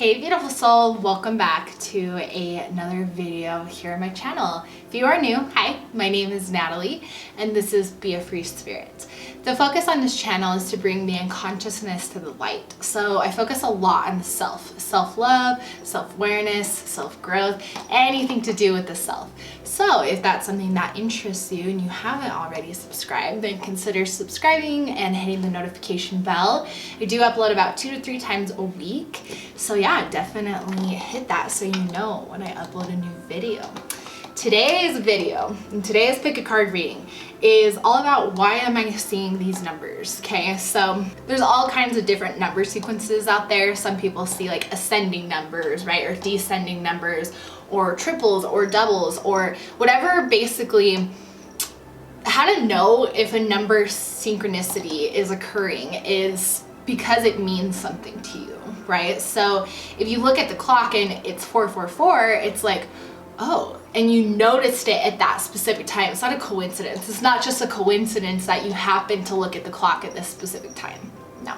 Hey beautiful soul, welcome back to another video here on my channel. If you are new, hi, my name is Natalie and this is Be a Free Spirit. The focus on this channel is to bring the unconsciousness to the light. So I focus a lot on the self-love, self-awareness, self-growth, anything to do with the self. So if that's something that interests you and you haven't already subscribed, then consider subscribing and hitting the notification bell. I do upload about 2 to 3 times a week. So yeah, definitely hit that so you know when I upload a new video. Today's video, and today's pick a card reading, is all about why am I seeing these numbers, okay? So there's all kinds of different number sequences out there. Some people see like ascending numbers, right? Or descending numbers, or triples, or doubles, or whatever. Basically, how to know if a number synchronicity is occurring is because it means something to you, right? So if you look at the clock and it's 444, it's like, oh, and you noticed it at that specific time. It's not a coincidence. It's not just a coincidence that you happen to look at the clock at this specific time. No,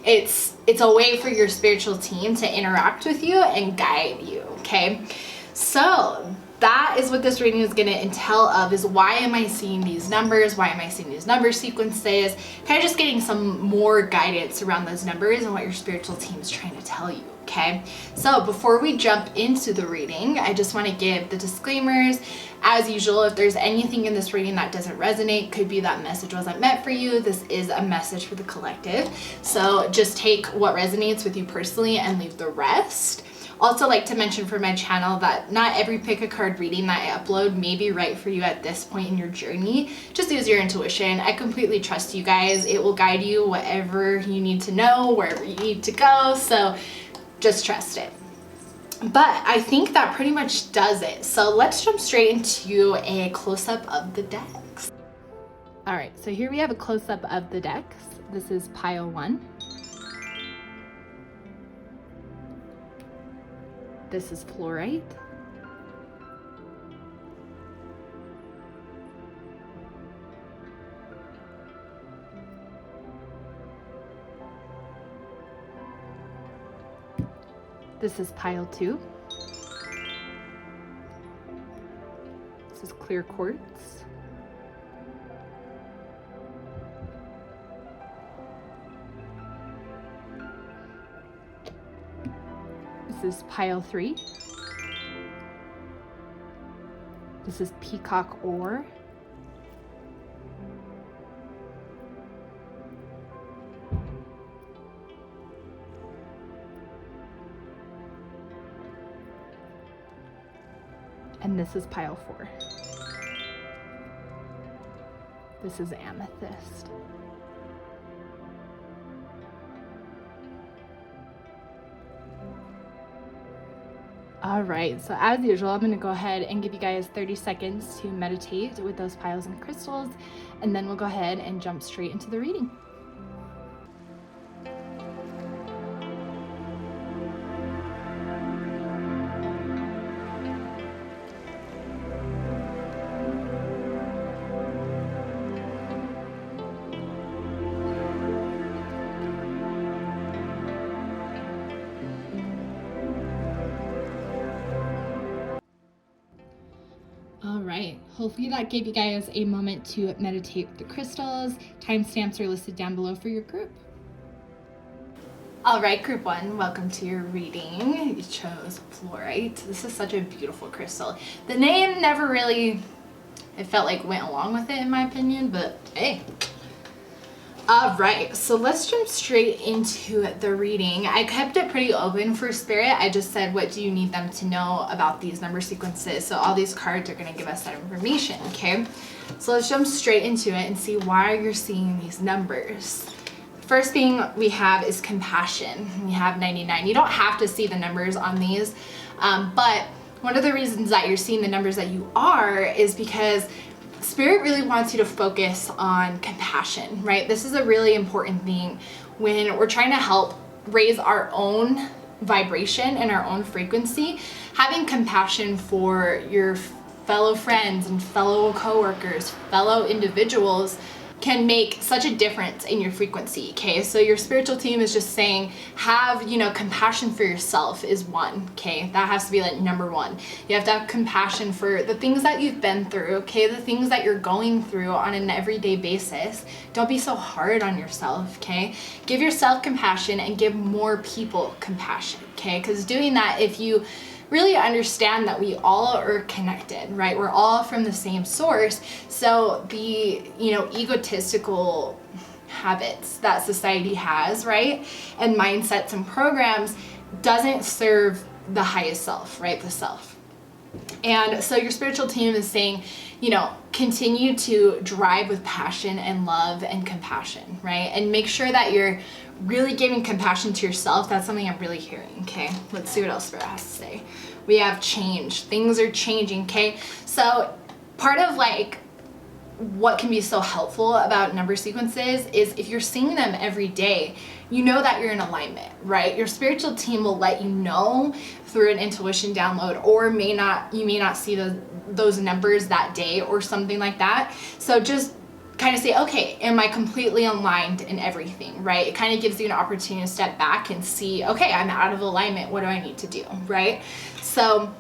it's a way for your spiritual team to interact with you and guide you, okay? So that is what this reading is going to entail of, is why am I seeing these numbers? Why am I seeing these number sequences? Kind of just getting some more guidance around those numbers and what your spiritual team is trying to tell you, okay? So before we jump into the reading, I just want to give the disclaimers. As usual, if there's anything in this reading that doesn't resonate, could be that message wasn't meant for you. This is a message for the collective. So just take what resonates with you personally and leave the rest. Also like to mention for my channel that not every pick a card reading that I upload may be right for you at this point in your journey. Just use your intuition. I completely trust you guys. It will guide you whatever you need to know, wherever you need to go. So just trust it. But I think that pretty much does it. So let's jump straight into a close-up of the decks. All right, so here we have a close-up of the decks. This is pile 1. This is fluorite. This is pile 2. This is clear quartz. This is pile 3. This is peacock ore. And this is pile 4. This is amethyst. All right, so as usual, I'm gonna go ahead and give you guys 30 seconds to meditate with those piles and crystals, and then we'll go ahead and jump straight into the reading. All right, hopefully that gave you guys a moment to meditate with the crystals. Timestamps are listed down below for your group. All right, group 1, welcome to your reading. You chose fluorite. This is such a beautiful crystal. The name never really, it felt like went along with it in my opinion, but hey. All right, so let's jump straight into the reading. I kept it pretty open for spirit. I just said, what do you need them to know about these number sequences? So all these cards are gonna give us that information, okay? So let's jump straight into it and see why you're seeing these numbers. First thing we have is compassion. We have 99. You don't have to see the numbers on these, but one of the reasons that you're seeing the numbers that you are is because Spirit really wants you to focus on compassion, right? This is a really important thing when we're trying to help raise our own vibration and our own frequency. Having compassion for your fellow friends and fellow coworkers, fellow individuals can make such a difference in your frequency. Okay, so your spiritual team is just saying, have, you know, compassion for yourself is one. Okay, that has to be like number one. You have to have compassion for the things that you've been through. Okay, the things that you're going through on an everyday basis. Don't be so hard on yourself. Okay, give yourself compassion and give more people compassion. Okay, because doing that, if you really understand that we all are connected, right? We're all from the same source. So the, you know, egotistical habits that society has, right? And mindsets and programs doesn't serve the highest self, right? The self. And so your spiritual team is saying, you know, continue to drive with passion and love and compassion, right? And make sure that you're really giving compassion to yourself. That's something I'm really hearing. Okay, let's see what else Spirit has to say. We have change. Things are changing. Okay, so part of like what can be so helpful about number sequences is if you're seeing them every day, you know that you're in alignment, right? Your spiritual team will let you know through an intuition download, or you may not see those numbers that day or something like that. So just kind of say, okay, am I completely aligned in everything, right? It kind of gives you an opportunity to step back and see, okay, I'm out of alignment. What do I need to do, right? So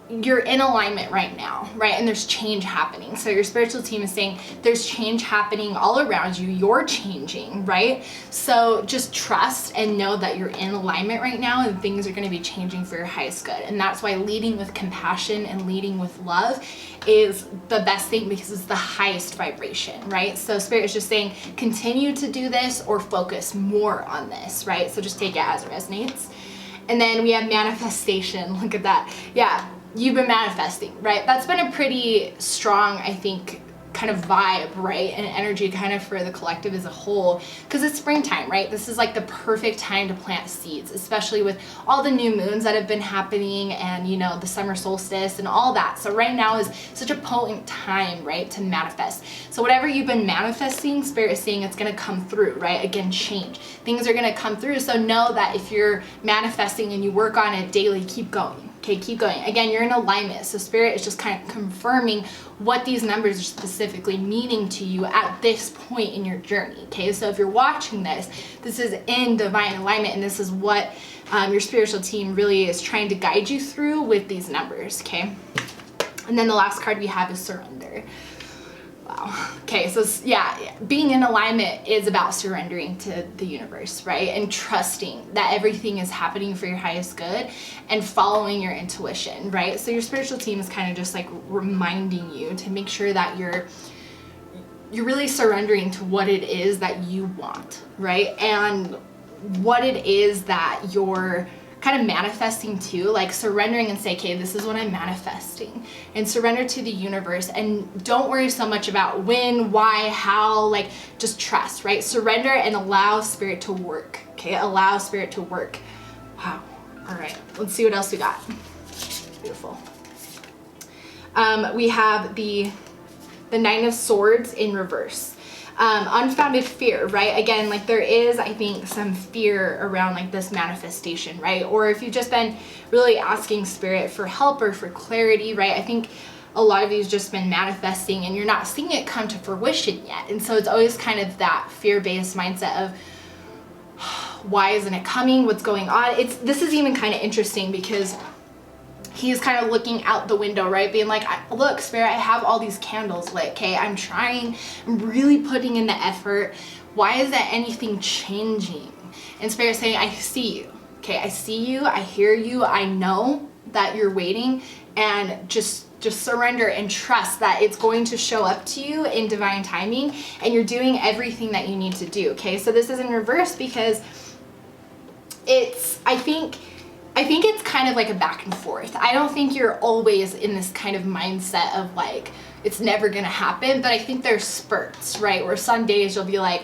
you're in alignment right now, right? And there's change happening. So your spiritual team is saying there's change happening all around you. You're changing, right? So just trust and know that you're in alignment right now, and things are going to be changing for your highest good. And that's why leading with compassion and leading with love is the best thing, because it's the highest vibration, right? So Spirit is just saying continue to do this or focus more on this, right? So just take it as it resonates. And then we have manifestation. Look at that. Yeah. You've been manifesting, right? That's been a pretty strong, I think, kind of vibe, right? And energy kind of for the collective as a whole, because it's springtime, right? This is like the perfect time to plant seeds, especially with all the new moons that have been happening and, you know, the summer solstice and all that. So right now is such a potent time, right, to manifest. So whatever you've been manifesting, Spirit is saying it's going to come through, right? Again, change. Things are going to come through. So know that if you're manifesting and you work on it daily, keep going. Okay, keep going. Again, you're in alignment. So Spirit is just kind of confirming what these numbers are specifically meaning to you at this point in your journey. Okay, so if you're watching this, this is in divine alignment, and this is what your spiritual team really is trying to guide you through with these numbers. Okay, and then the last card we have is surrender. Wow. Okay, so yeah, being in alignment is about surrendering to the universe, right? And trusting that everything is happening for your highest good and following your intuition, right? So your spiritual team is kind of just like reminding you to make sure that you're really surrendering to what it is that you want, right? And what it is that you're kind of manifesting to, like surrendering and say, okay, this is what I'm manifesting, and surrender to the universe, and don't worry so much about when, why, how, like just trust, right? Surrender and allow Spirit to work. Okay, allow Spirit to work. Wow. All right, let's see what else we got. Beautiful. We have the Nine of Swords in reverse. Unfounded fear, right? Again, like there is, I think, some fear around like this manifestation, right? Or if you've just been really asking Spirit for help or for clarity, right? I think a lot of you've just been manifesting and you're not seeing it come to fruition yet. And so it's always kind of that fear-based mindset of, why isn't it coming? What's going on? This is even kind of interesting because he's kind of looking out the window, right? Being like, look, Spirit, I have all these candles lit, okay? I'm trying, I'm really putting in the effort. Why isn't anything changing? And Spirit saying, I see you, okay? I see you, I hear you, I know that you're waiting, and just surrender and trust that it's going to show up to you in divine timing, and you're doing everything that you need to do, okay? So this is in reverse because I think it's kind of like a back and forth. I don't think you're always in this kind of mindset of like, it's never gonna happen, but I think there's spurts, right? Where some days you'll be like,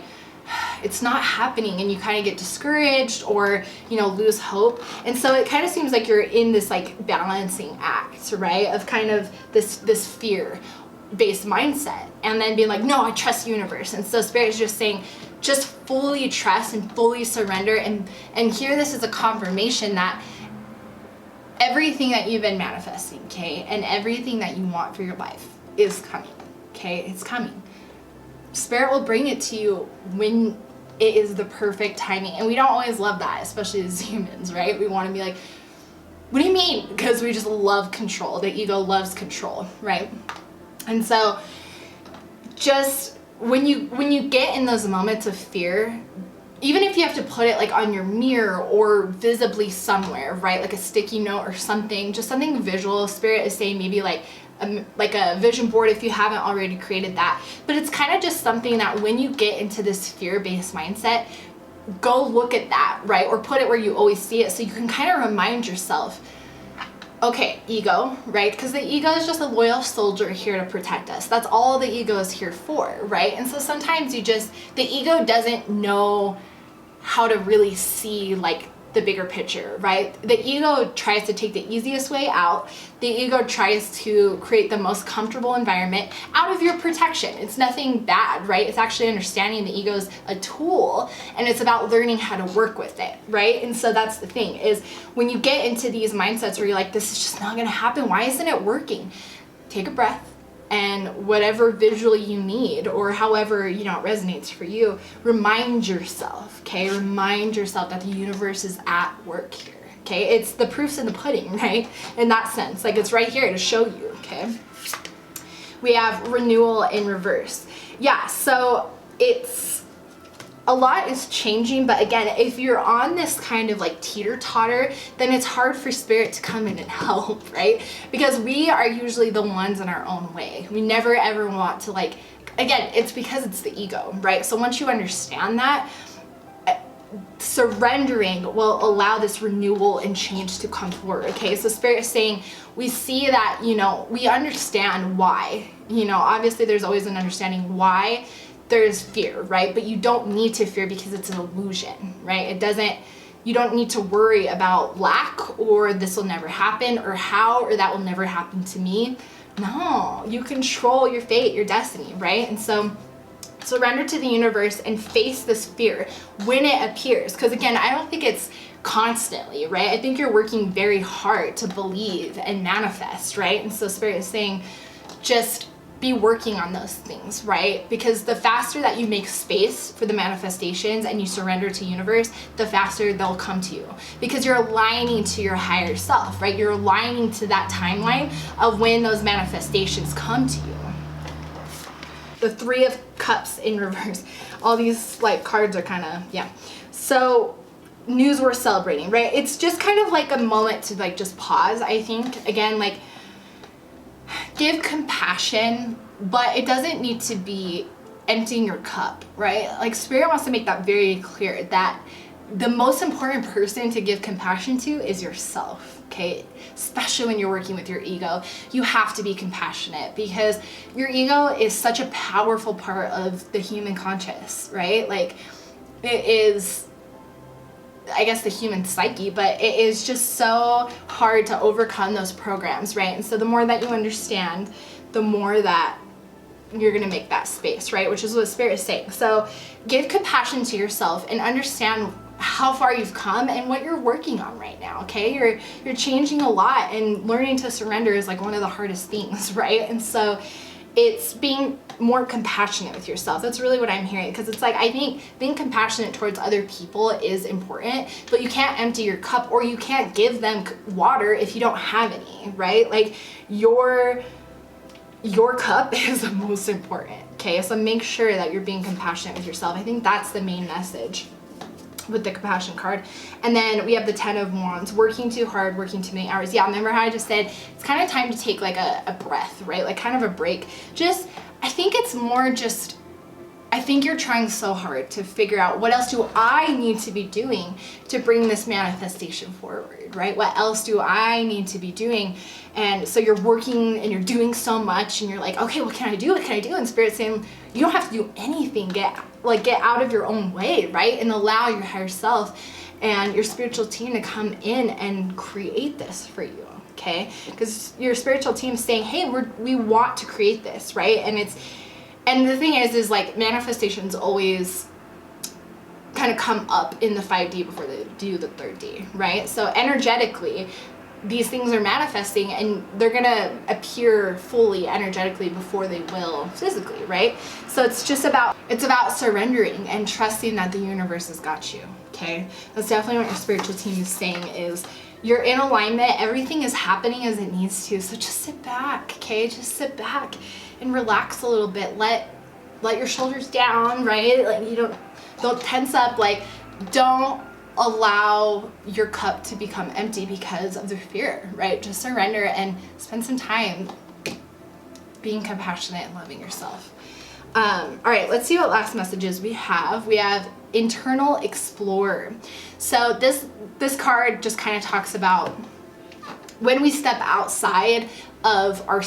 it's not happening, and you kind of get discouraged or, you know, lose hope. And so it kind of seems like you're in this like balancing act, right? Of kind of this fear-based mindset, and then being like, no, I trust the universe. And so Spirit is just saying, just fully trust and fully surrender, and hear this as a confirmation that everything that you've been manifesting, okay, and everything that you want for your life is coming, okay? It's coming. Spirit will bring it to you when it is the perfect timing. And we don't always love that, especially as humans, right? We want to be like, what do you mean? Because we just love control. The ego loves control, right? And so just when you get in those moments of fear, even if you have to put it like on your mirror or visibly somewhere, right? Like a sticky note or something, just something visual. Spirit is saying maybe like a vision board if you haven't already created that. But it's kind of just something that when you get into this fear-based mindset, go look at that, right? Or put it where you always see it so you can kind of remind yourself, okay, ego, right? Because the ego is just a loyal soldier here to protect us. That's all the ego is here for, right? And so sometimes the ego doesn't know how to really see like the bigger picture, right? The ego tries to take the easiest way out. The ego tries to create the most comfortable environment out of your protection. It's nothing bad, right? It's actually understanding the ego is a tool, and it's about learning how to work with it, right? And so that's the thing, is when you get into these mindsets where you're like, this is just not gonna happen, why isn't it working? Take a breath, and whatever visually you need, or however, it resonates for you, remind yourself, okay? Remind yourself that the universe is at work here, okay? It's the proof's in the pudding, right? In that sense, like it's right here to show you, okay? We have renewal in reverse. Yeah, so a lot is changing, but again, if you're on this kind of like teeter-totter, then it's hard for Spirit to come in and help, right? Because we are usually the ones in our own way. We never ever want to again, it's because it's the ego, right? So once you understand that, surrendering will allow this renewal and change to come forward, okay? So Spirit is saying, we see that, we understand why. Obviously there's always an understanding why there's fear, right? But you don't need to fear because it's an illusion, right? You don't need to worry about lack or this will never happen or how or that will never happen to me. No, you control your fate, your destiny, right? And so surrender to the universe and face this fear when it appears. Because again, I don't think it's constantly, right? I think you're working very hard to believe and manifest, right? And so Spirit is saying, just be working on those things, right? Because the faster that you make space for the manifestations and you surrender to universe, the faster they'll come to you, because you're aligning to your higher self, right? You're aligning to that timeline of when those manifestations come to you. The Three of Cups in reverse. All these cards are kind of, yeah. So news worth celebrating, right? It's just kind of like a moment to just pause, I think. Again, give compassion, but it doesn't need to be emptying your cup, right? Spirit wants to make that very clear, that the most important person to give compassion to is yourself, okay? Especially when you're working with your ego, you have to be compassionate, because your ego is such a powerful part of the human conscious, right? It is, I guess, the human psyche, but it is just so hard to overcome those programs, right? And so the more that you understand, the more that you're gonna make that space, right? Which is what Spirit is saying. So give compassion to yourself and understand how far you've come and what you're working on right now, okay? You're changing a lot, and learning to surrender is one of the hardest things, right? And so it's being more compassionate with yourself. That's really what I'm hearing, because it's I think being compassionate towards other people is important, but you can't empty your cup, or you can't give them water if you don't have any, right? Your cup is the most important, okay? So make sure that you're being compassionate with yourself. I think that's the main message with the compassion card. And then we have the 10 of Wands, working too hard, working too many hours. Yeah, remember how I just said it's kind of time to take a breath, right? Kind of a break. I think it's more I think you're trying so hard to figure out, what else do I need to be doing to bring this manifestation forward, right? What else do I need to be doing? And so you're working and you're doing so much, and you're okay, what can I do? What can I do? And Spirit's saying, you don't have to do anything. Get out of your own way, right? And allow your higher self and your spiritual team to come in and create this for you, okay? Because your spiritual team is saying, hey, we want to create this, right? And the thing is manifestations always kind of come up in the 5D before they do the 3rd D, right? So energetically, these things are manifesting, and they're gonna appear fully energetically before they will physically, right? So it's about surrendering and trusting that the universe has got you. Okay, that's definitely what your spiritual team is saying, is you're in alignment, everything is happening as it needs to. So just sit back, okay? Just sit back and relax a little bit. Let your shoulders down, right? Like, you don't tense up. Like, don't allow your cup to become empty because of the fear, right? Just surrender and spend some time being compassionate and loving yourself. All right, let's see what last messages we have. We have internal explorer. So this card just kind of talks about when we step outside of our,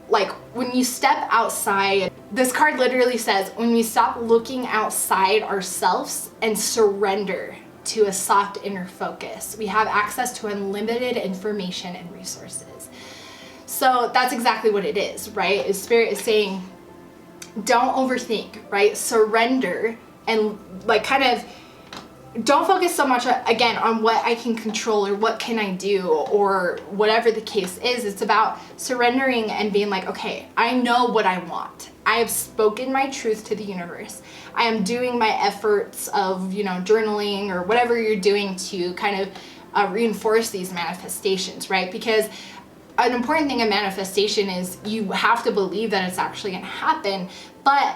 like when you step outside, this card literally says when we stop looking outside ourselves and surrender to a soft inner focus, we have access to unlimited information and resources. So that's exactly what it is, right? Spirit is saying, don't overthink, right? Surrender and like kind of don't focus so much again on what I can control or what can I do or whatever the case is. It's about surrendering and being like, okay, I know what I want. I have spoken my truth to the universe. I am doing my efforts of, journaling or whatever you're doing to kind of reinforce these manifestations, right? Because an important thing in manifestation is you have to believe that it's actually going to happen, but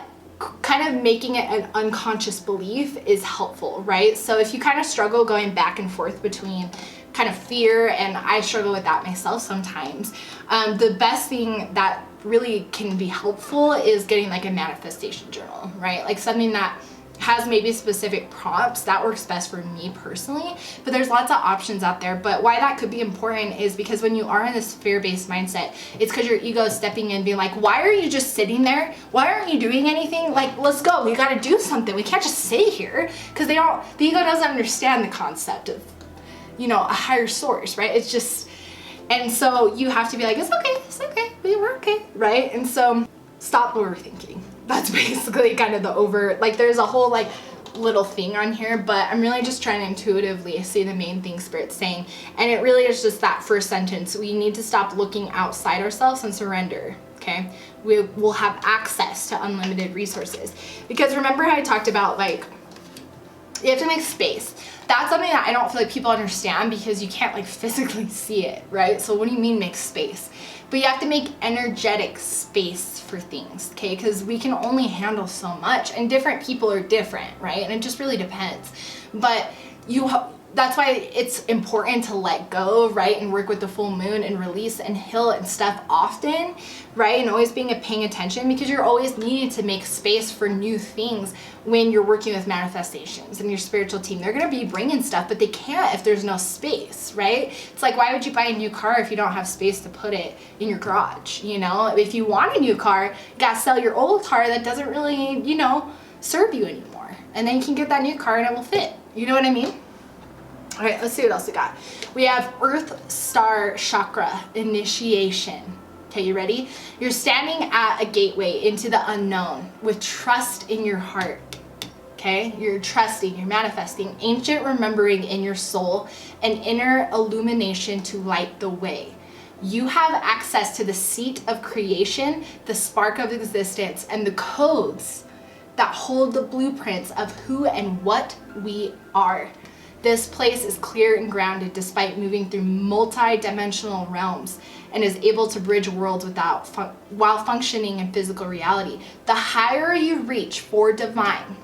kind of making it an unconscious belief is helpful, right? So if you kind of struggle going back and forth between kind of fear, and I struggle with that myself sometimes, the best thing that really can be helpful is getting like a manifestation journal, right? Like something that has maybe specific prompts. That works best for me personally, but there's lots of options out there. But why that could be important is because when you are in this fear-based mindset, it's because your ego is stepping in being like, why are you just sitting there? Why aren't you doing anything? Like, let's go, we got to do something. We can't just sit here, because the ego doesn't understand the concept of, a higher source, right? It's just, and so you have to be like, it's okay, we're okay, right? And so stop overthinking. That's basically kind of there's a whole little thing on here, but I'm really just trying to intuitively see the main thing Spirit's saying. And it really is just that first sentence. We need to stop looking outside ourselves and surrender, okay? We will have access to unlimited resources. Because remember how I talked about you have to make space. That's something that I don't feel like people understand because you can't physically see it, right? So what do you mean make space? But you have to make energetic space for things, okay? Because we can only handle so much, and different people are different, right? And it just really depends. But that's why it's important to let go, right? And work with the full moon and release and heal and stuff often, right? And always paying attention, because you're always needing to make space for new things when you're working with manifestations and your spiritual team. They're going to be bringing stuff, but they can't if there's no space, right? It's like, why would you buy a new car if you don't have space to put it in your garage? If you want a new car, you got to sell your old car that doesn't really, serve you anymore. And then you can get that new car and it will fit. You know what I mean? All right, let's see what else we got. We have Earth Star Chakra Initiation. Okay, you ready? You're standing at a gateway into the unknown with trust in your heart. Okay, you're trusting, you're manifesting ancient remembering in your soul, and inner illumination to light the way. You have access to the seat of creation, the spark of existence, and the codes that hold the blueprints of who and what we are. This place is clear and grounded despite moving through multi-dimensional realms, and is able to bridge worlds while functioning in physical reality. The higher you reach for divine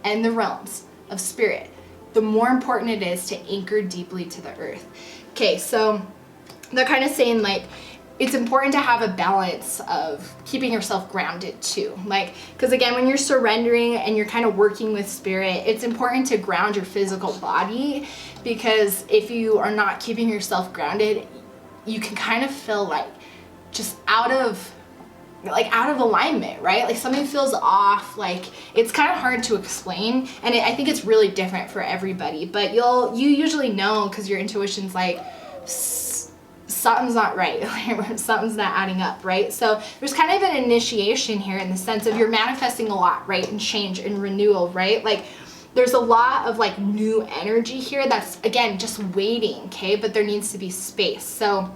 and the realms of spirit, the more important it is to anchor deeply to the earth. Okay, so they're kind of saying it's important to have a balance of keeping yourself grounded too. Because again, when you're surrendering and you're kind of working with spirit, it's important to ground your physical body, because if you are not keeping yourself grounded, you can kind of feel just out of alignment, right? Something feels off. It's kind of hard to explain, and I think it's really different for everybody, but you usually know, because your intuition's something's not right, something's not adding up, right? So there's kind of an initiation here in the sense of you're manifesting a lot, right? And change and renewal, right? there's a lot of like new energy here that's, again, just waiting, okay? But there needs to be space. So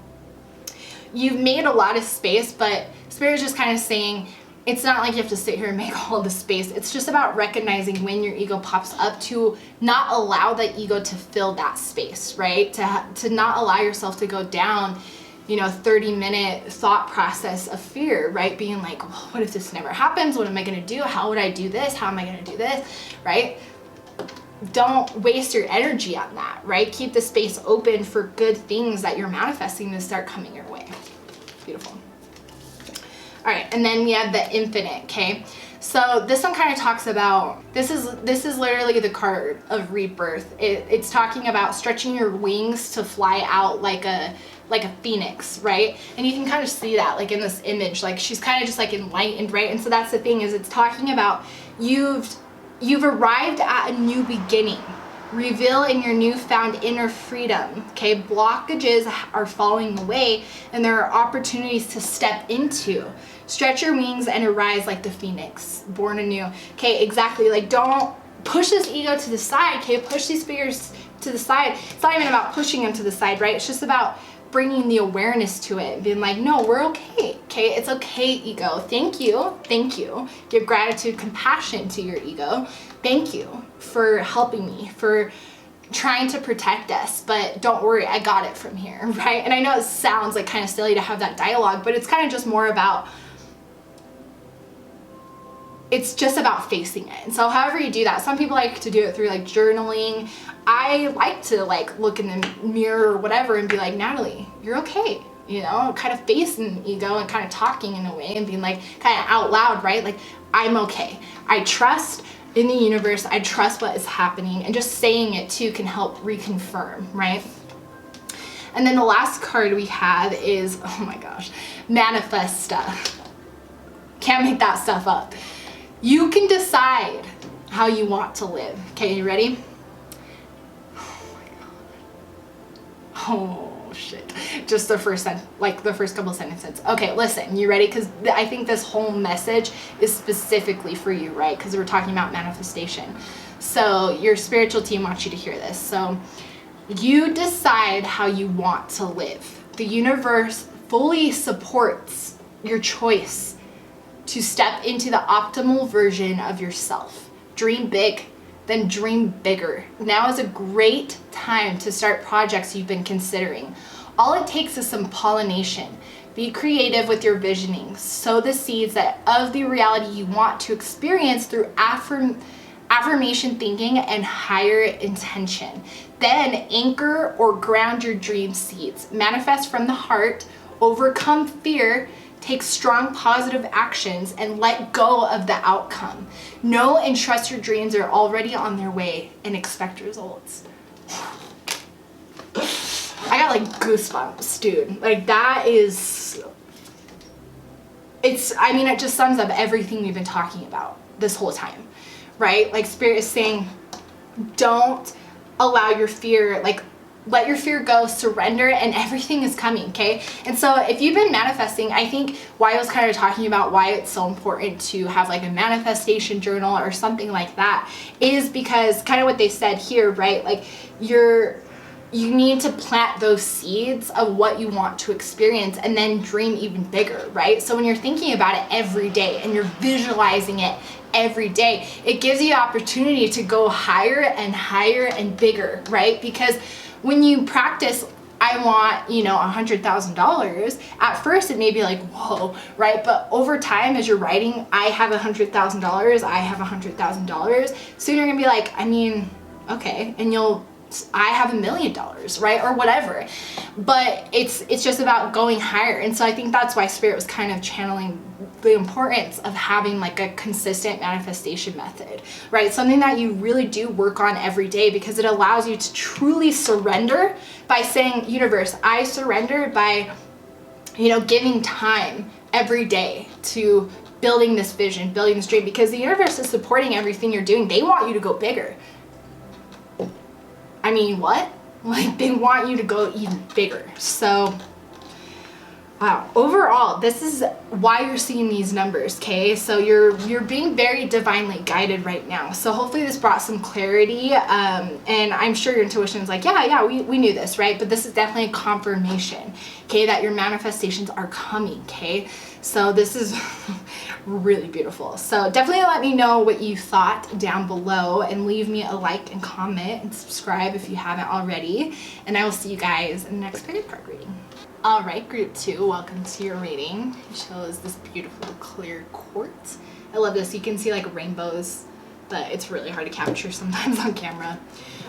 you've made a lot of space, but Spirit is just kind of saying, it's not like you have to sit here and make all the space. It's just about recognizing when your ego pops up to not allow the ego to fill that space, right? To not allow yourself to go down, 30-minute thought process of fear, right? Being like, well, what if this never happens? What am I going to do? How would I do this? How am I going to do this, right? Don't waste your energy on that, right? Keep the space open for good things that you're manifesting to start coming your way. Beautiful. All right, and then we have the infinite, okay? So this one kind of talks about, this is literally the card of rebirth. It's talking about stretching your wings to fly out like a phoenix, right? And you can kind of see that like in this image, like she's kind of just like enlightened, right? And so that's the thing, is it's talking about you've arrived at a new beginning. Reveal in your newfound inner freedom, okay? Blockages are falling away and there are opportunities to step into. Stretch your wings and arise like the phoenix, born anew. Okay, exactly. Like, don't push this ego to the side, okay? Push these fears to the side. It's not even about pushing them to the side, right? It's just about bringing the awareness to it, being like, no, we're okay, okay? It's okay, ego. Thank you. Give gratitude, compassion to your ego. Thank you for helping me, for trying to protect us, but don't worry, I got it from here, right? And I know it sounds like kind of silly to have that dialogue, but it's kind of just more about, it's just about facing it. And so however you do that, some people like to do it through like journaling. I like to like look in the mirror or whatever and be like, Natalie, you're okay. Kind of facing ego and kind of talking in a way and being like kind of out loud, right? Like, I'm okay. I trust in the universe. I trust what is happening. And just saying it too can help reconfirm, right? And then the last card we have is, oh my gosh, manifest stuff. Can't make that stuff up. You can decide how you want to live. Okay, you ready? Oh my God. Oh shit. Just the first couple sentences. Okay, listen, you ready? Because I think this whole message is specifically for you, right? Because we're talking about manifestation. So your spiritual team wants you to hear this. So you decide how you want to live. The universe fully supports your choice to step into the optimal version of yourself. Dream big, then dream bigger. Now is a great time to start projects you've been considering. All it takes is some pollination. Be creative with your visioning. Sow the seeds of the reality you want to experience through affirmation thinking and higher intention. Then anchor or ground your dream seeds. Manifest from the heart, overcome fear, take strong positive actions, and let go of the outcome. Know and trust your dreams are already on their way, and expect results. I got like goosebumps, dude. Like that is, it just sums up everything we've been talking about this whole time, right? Like Spirit is saying, don't allow your fear, like let your fear go, surrender, and everything is coming, okay? And so if you've been manifesting, I think why I was kind of talking about why it's so important to have like a manifestation journal or something like that is because kind of what they said here, right? Like you need to plant those seeds of what you want to experience and then dream even bigger, right? So when you're thinking about it every day and you're visualizing it every day, it gives you the opportunity to go higher and bigger, right? Because when you practice, I want, $100,000, at first it may be like, whoa, right? But over time, as you're writing, I have $100,000, I have $100,000, soon you're gonna be like, okay, and I have $1 million, right? Or whatever. But it's just about going higher. And so I think that's why Spirit was kind of channeling the importance of having like a consistent manifestation method, right? Something that you really do work on every day, because it allows you to truly surrender by saying, universe, I surrender by, giving time every day to building this vision, building this dream, because the universe is supporting everything you're doing. They want you to go bigger. What? Like they want you to go even bigger. So Wow, overall, this is why you're seeing these numbers, okay? So you're being very divinely guided right now. So hopefully this brought some clarity, and I'm sure your intuition is like, yeah, we knew this, right? But this is definitely a confirmation, okay, that your manifestations are coming, okay? So this is really beautiful. So definitely let me know what you thought down below, and leave me a like and comment and subscribe if you haven't already. And I will see you guys in the next spirit card reading. All right, group 2, welcome to your reading. It shows this beautiful clear quartz. I love this. You can see like rainbows, but it's really hard to capture sometimes on camera.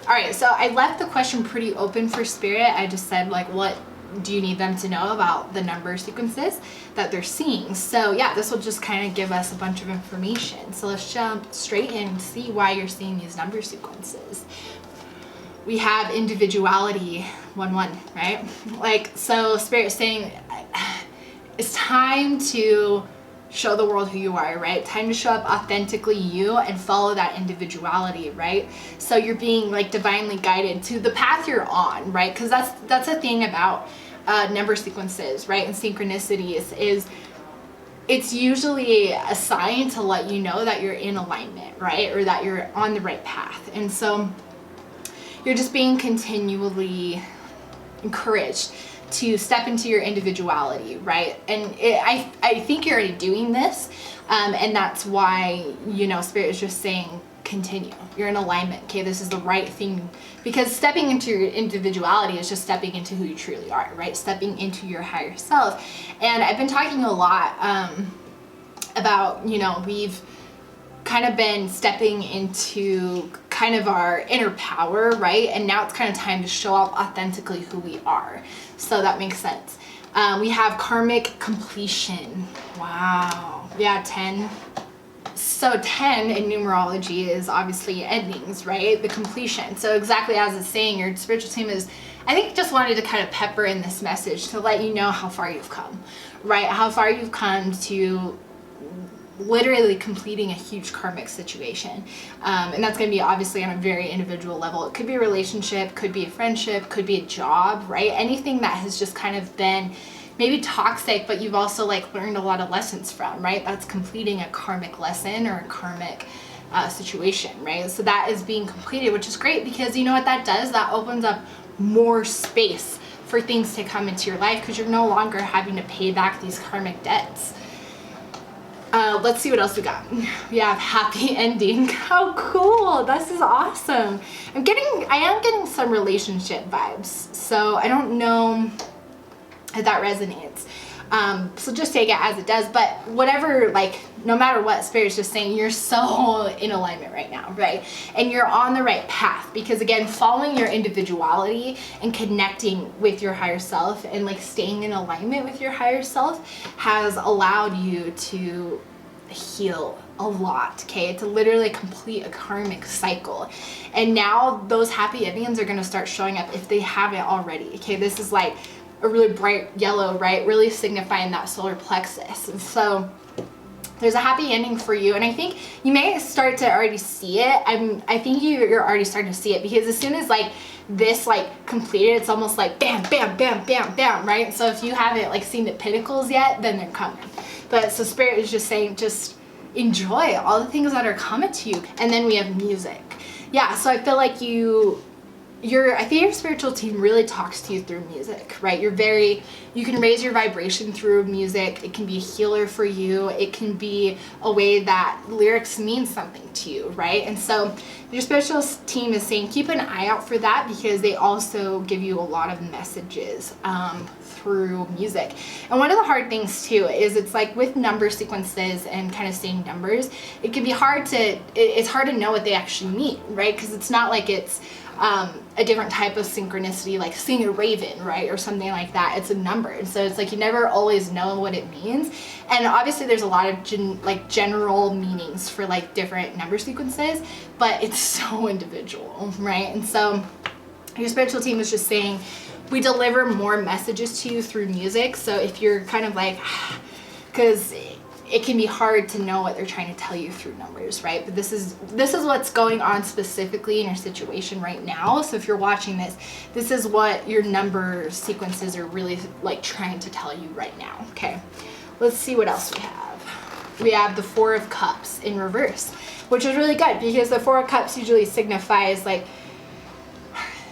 All right, so I left the question pretty open for spirit. I just said like, what do you need them to know about the number sequences that they're seeing? So yeah, this will just kind of give us a bunch of information. So let's jump straight in and see why you're seeing these number sequences. We have individuality, 1-1, right? Like, so spirit saying it's time to show the world who you are, right? Time to show up authentically you and follow that individuality, right? So you're being like divinely guided to the path you're on, right? Because that's a thing about number sequences, right? And synchronicities is it's usually a sign to let you know that you're in alignment, right? Or that you're on the right path. And so you're just being continually encouraged to step into your individuality, right? And I think you're already doing this, and that's why, you know, spirit is just saying continue. You're in alignment, okay? This is the right thing, because stepping into your individuality is just stepping into who you truly are, right? Stepping into your higher self. And I've been talking a lot about, you know, we've kind of been stepping into kind of our inner power, right? And now it's kind of time to show up authentically who we are. So that makes sense. We have karmic completion. Wow. Yeah, 10. So 10 in numerology is obviously endings, right? The completion. So exactly as it's saying, your spiritual team is, I think, just wanted to kind of pepper in this message to let you know how far you've come, right? How far you've come to literally completing a huge karmic situation, and that's going to be obviously on a very individual level. It could be a relationship, could be a friendship, could be a job, right? Anything that has just kind of been maybe toxic, but you've also like learned a lot of lessons from, right? That's completing a karmic lesson or a karmic situation, right? So that is being completed, which is great, because you know what that does? That opens up more space for things to come into your life, because you're no longer having to pay back these karmic debts. Let's see what else we got. We have happy ending. How cool. This is awesome. I am getting some relationship vibes. So I don't know if that resonates. So just take it as it does, but whatever, like, no matter what, spirit's just saying you're so in alignment right now, right? And you're on the right path, because again, following your individuality and connecting with your higher self and like staying in alignment with your higher self has allowed you to heal a lot, okay? To literally complete a karmic cycle. And now those happy endings are going to start showing up if they haven't already, okay? This is like a really bright yellow, right? Really signifying that solar plexus. And so there's a happy ending for you, and I think you may start to already see it. I think you're already starting to see it, because as soon as like this like completed, it's almost like bam, bam, bam, bam, bam, right? So if you haven't like seen the pinnacles yet, then they're coming. But so spirit is just saying, just enjoy all the things that are coming to you. And then we have music. Yeah, so I feel like I think your spiritual team really talks to you through music, right? You can raise your vibration through music. It can be a healer for you. It can be a way that lyrics mean something to you, right? And so your spiritual team is saying keep an eye out for that, because they also give you a lot of messages through music. And one of the hard things too is it's like with number sequences and kind of saying numbers, it can be it's hard to know what they actually mean, right? Because it's not like it's a different type of synchronicity, like seeing a raven, right, or something like that. It's a number, and so it's like you never always know what it means. And obviously there's a lot of general meanings for like different number sequences, but it's so individual, right? And so your spiritual team is just saying we deliver more messages to you through music. So if you're kind of like, because it can be hard to know what they're trying to tell you through numbers, right? But this is what's going on specifically in your situation right now. So if you're watching this, this is what your number sequences are really like trying to tell you right now. Okay, let's see what else we have. We have the Four of Cups in reverse, which is really good because the Four of Cups usually signifies like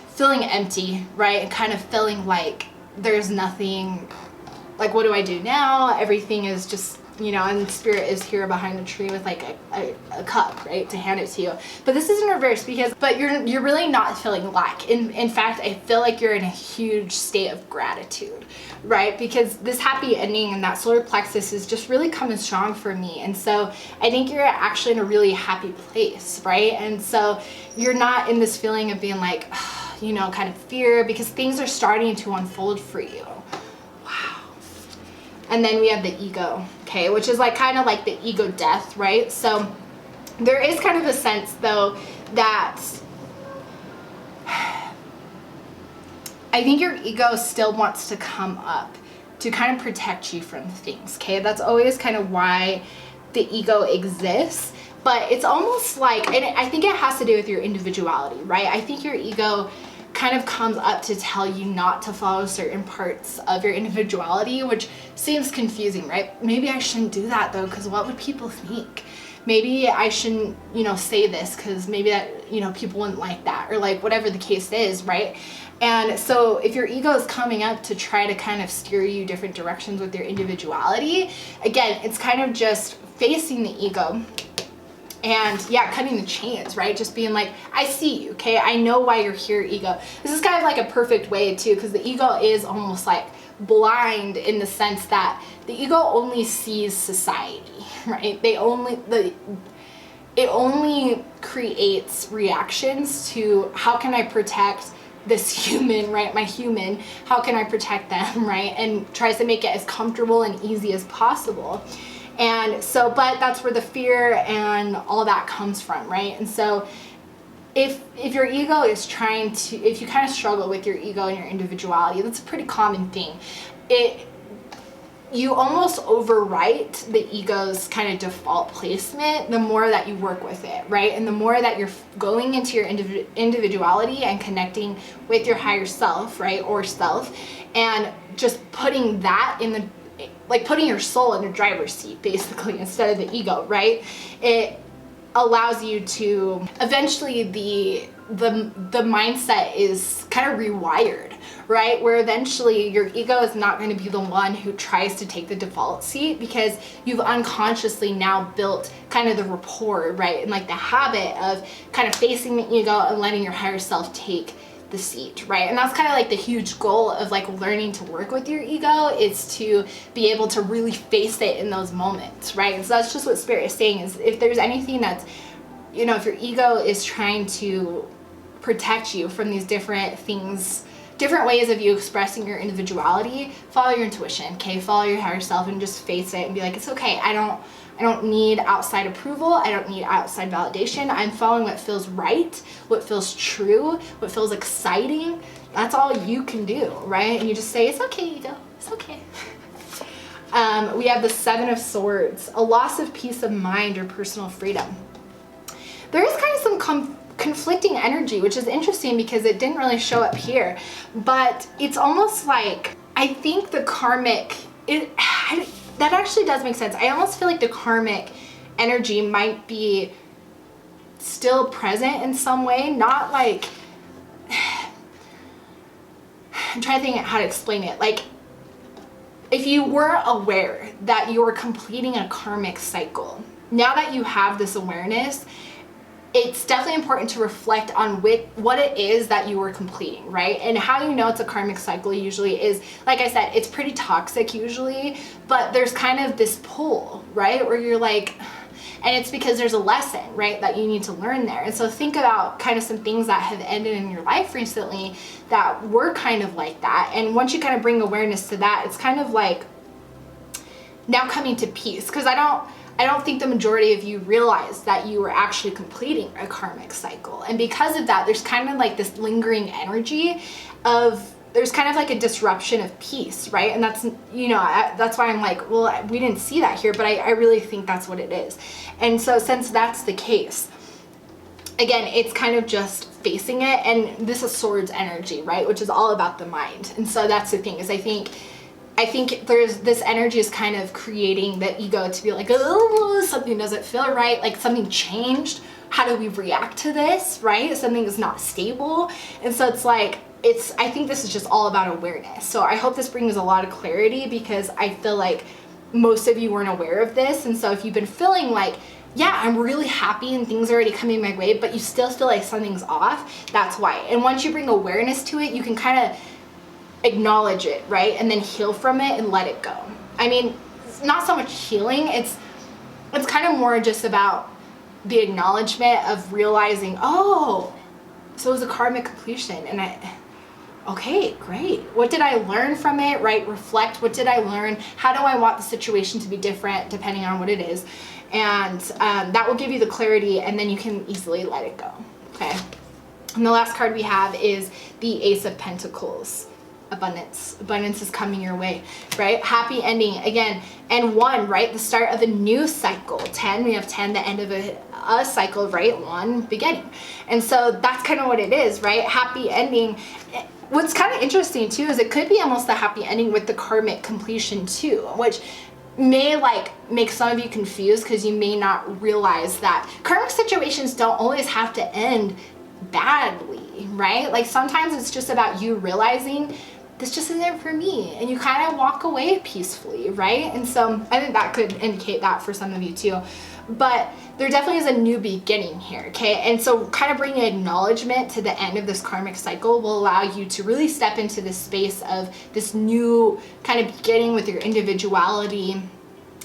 feeling empty, right? And kind of feeling like there's nothing, like what do I do now? Everything is just, you know, and Spirit is here behind the tree with like a cup, right, to hand it to you. But this is in reverse but you're really not feeling lack. In fact, I feel like you're in a huge state of gratitude, right? Because this happy ending and that solar plexus is just really coming strong for me. And so I think you're actually in a really happy place, right? And so you're not in this feeling of being like, you know, kind of fear, because things are starting to unfold for you. And then we have the ego, okay, which is like kind of like the ego death, right? So there is kind of a sense though that I think your ego still wants to come up to kind of protect you from things, okay? That's always kind of why the ego exists. But it's almost like, and I think it has to do with your individuality, right? I think your ego kind of comes up to tell you not to follow certain parts of your individuality, which seems confusing, right? Maybe I shouldn't do that though, because what would people think? Maybe I shouldn't, you know, say this because maybe that, you know, people wouldn't like that, or like whatever the case is, right? And so if your ego is coming up to try to kind of steer you different directions with your individuality, again, it's kind of just facing the ego. And yeah, cutting the chains, right? Just being like, I see you, okay? I know why you're here, ego. This is kind of like a perfect way too, because the ego is almost like blind in the sense that the ego only sees society, right? It only creates reactions to how can I protect this human, right? My human, how can I protect them, right? And tries to make it as comfortable and easy as possible. And so, but that's where the fear and all that comes from, right? And so if your ego is trying to, if you kind of struggle with your ego and your individuality, that's a pretty common thing. You almost overwrite the ego's kind of default placement the more that you work with it, right? And the more that you're going into your individuality and connecting with your higher self, right? Or self, and just putting that in the, like putting your soul in the driver's seat basically instead of the ego, right? It allows you to eventually the mindset is kind of rewired, right? Where eventually your ego is not going to be the one who tries to take the default seat, because you've unconsciously now built kind of the rapport, right? And like the habit of kind of facing the ego and letting your higher self take the seat, right? And that's kind of like the huge goal of like learning to work with your ego, is to be able to really face it in those moments, right? And so that's just what Spirit is saying, is if there's anything that's, you know, if your ego is trying to protect you from these different things, different ways of you expressing your individuality, follow your intuition, okay? Follow your higher self and just face it and be like, it's okay. I don't need outside approval. I don't need outside validation. I'm following what feels right, what feels true, what feels exciting. That's all you can do, right? And you just say, it's okay, ego, it's okay. We have the Seven of Swords, a loss of peace of mind or personal freedom. There is kind of some conflicting energy, which is interesting because it didn't really show up here, but it's almost like, I think the karmic, that actually does make sense. I almost feel like the karmic energy might be still present in some way, not like, I'm trying to think how to explain it. Like, if you were aware that you were completing a karmic cycle, now that you have this awareness, it's definitely important to reflect on what it is that you were completing, right? And how you know it's a karmic cycle usually is, like I said, it's pretty toxic usually, but there's kind of this pull, right? Where you're like, and it's because there's a lesson, right, that you need to learn there. And so think about kind of some things that have ended in your life recently that were kind of like that. And once you kind of bring awareness to that, it's kind of like now coming to peace. Because I don't think the majority of you realize that you were actually completing a karmic cycle. And because of that, there's kind of like this lingering energy of there's kind of like a disruption of peace, right? And that's, you know, that's why I'm like, well, we didn't see that here, but I really think that's what it is. And so since that's the case, again, it's kind of just facing it. And this is swords energy, right? Which is all about the mind. And so that's the thing, is I think there's this energy is kind of creating the ego to be like, oh, something doesn't feel right, like something changed. How do we react to this, right? Something is not stable. And so it's like, I think this is just all about awareness. So I hope this brings a lot of clarity, because I feel like most of you weren't aware of this. And so if you've been feeling like, yeah, I'm really happy and things are already coming my way, but you still feel like something's off, that's why. And once you bring awareness to it, you can kind of acknowledge it, right? And then heal from it and let it go. I mean, it's not so much healing, it's kind of more just about the acknowledgement of realizing, oh, so it was a karmic completion, and okay, great. What did I learn from it, right? Reflect, what did I learn? How do I want the situation to be different depending on what it is? And that will give you the clarity, and then you can easily let it go, okay? And the last card we have is the Ace of Pentacles. Abundance. Abundance is coming your way, right? Happy ending again. And 1, right? The start of a new cycle. 10, we have 10, the end of a cycle, right? 1, beginning. And so that's kind of what it is, right? Happy ending. What's kind of interesting too is it could be almost the happy ending with the karmic completion too, which may like make some of you confused, because you may not realize that karmic situations don't always have to end badly, right? Like sometimes it's just about you realizing this just isn't for me, and you kind of walk away peacefully, right? And so I think that could indicate that for some of you too. But there definitely is a new beginning here, okay? And so kind of bringing acknowledgement to the end of this karmic cycle will allow you to really step into this space of this new kind of beginning with your individuality.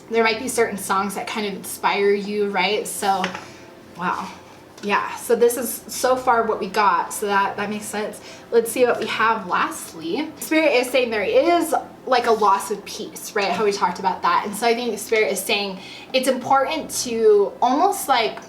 There might be certain songs that kind of inspire you, right? So, wow. Yeah, so this is so far what we got, so that makes sense. Let's see what we have lastly. Spirit is saying there is like a loss of peace, right? How we talked about that. And so I think Spirit is saying it's important to almost like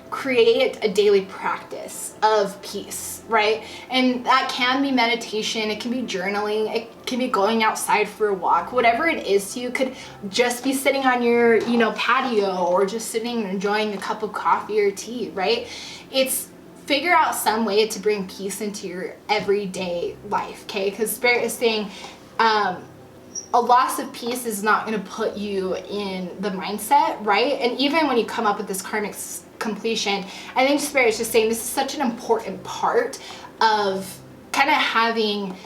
create a daily practice of peace, right? And that can be meditation, it can be journaling, it can be going outside for a walk, whatever it is to you. Could just be sitting on your, you know, patio, or just sitting and enjoying a cup of coffee or tea, right? It's figure out some way to bring peace into your everyday life, okay? Because Spirit is saying a loss of peace is not going to put you in the mindset, right? And even when you come up with this karmic completion, I think Spirit is just saying this is such an important part of kind of having,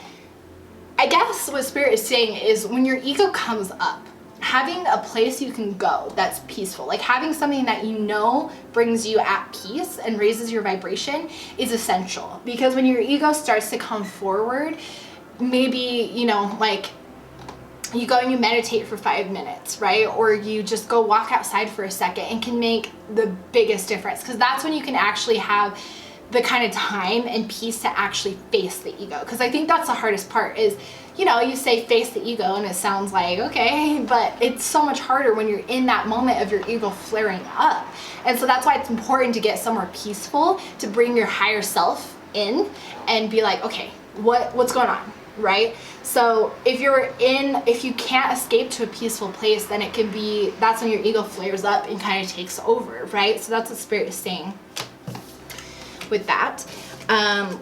I guess what Spirit is saying is when your ego comes up, having a place you can go that's peaceful, like having something that you know brings you at peace and raises your vibration is essential. Because when your ego starts to come forward, maybe, you know, like you go and you meditate for 5 minutes, right? Or you just go walk outside for a second, and can make the biggest difference, because that's when you can actually have the kind of time and peace to actually face the ego. Because I think that's the hardest part is, you know, you say face the ego and it sounds like, okay, but it's so much harder when you're in that moment of your ego flaring up. And so that's why it's important to get somewhere peaceful, to bring your higher self in and be like, okay, what's going on? Right? So if you can't escape to a peaceful place, then it can be, that's when your ego flares up and kind of takes over, right? So that's what Spirit is saying with that.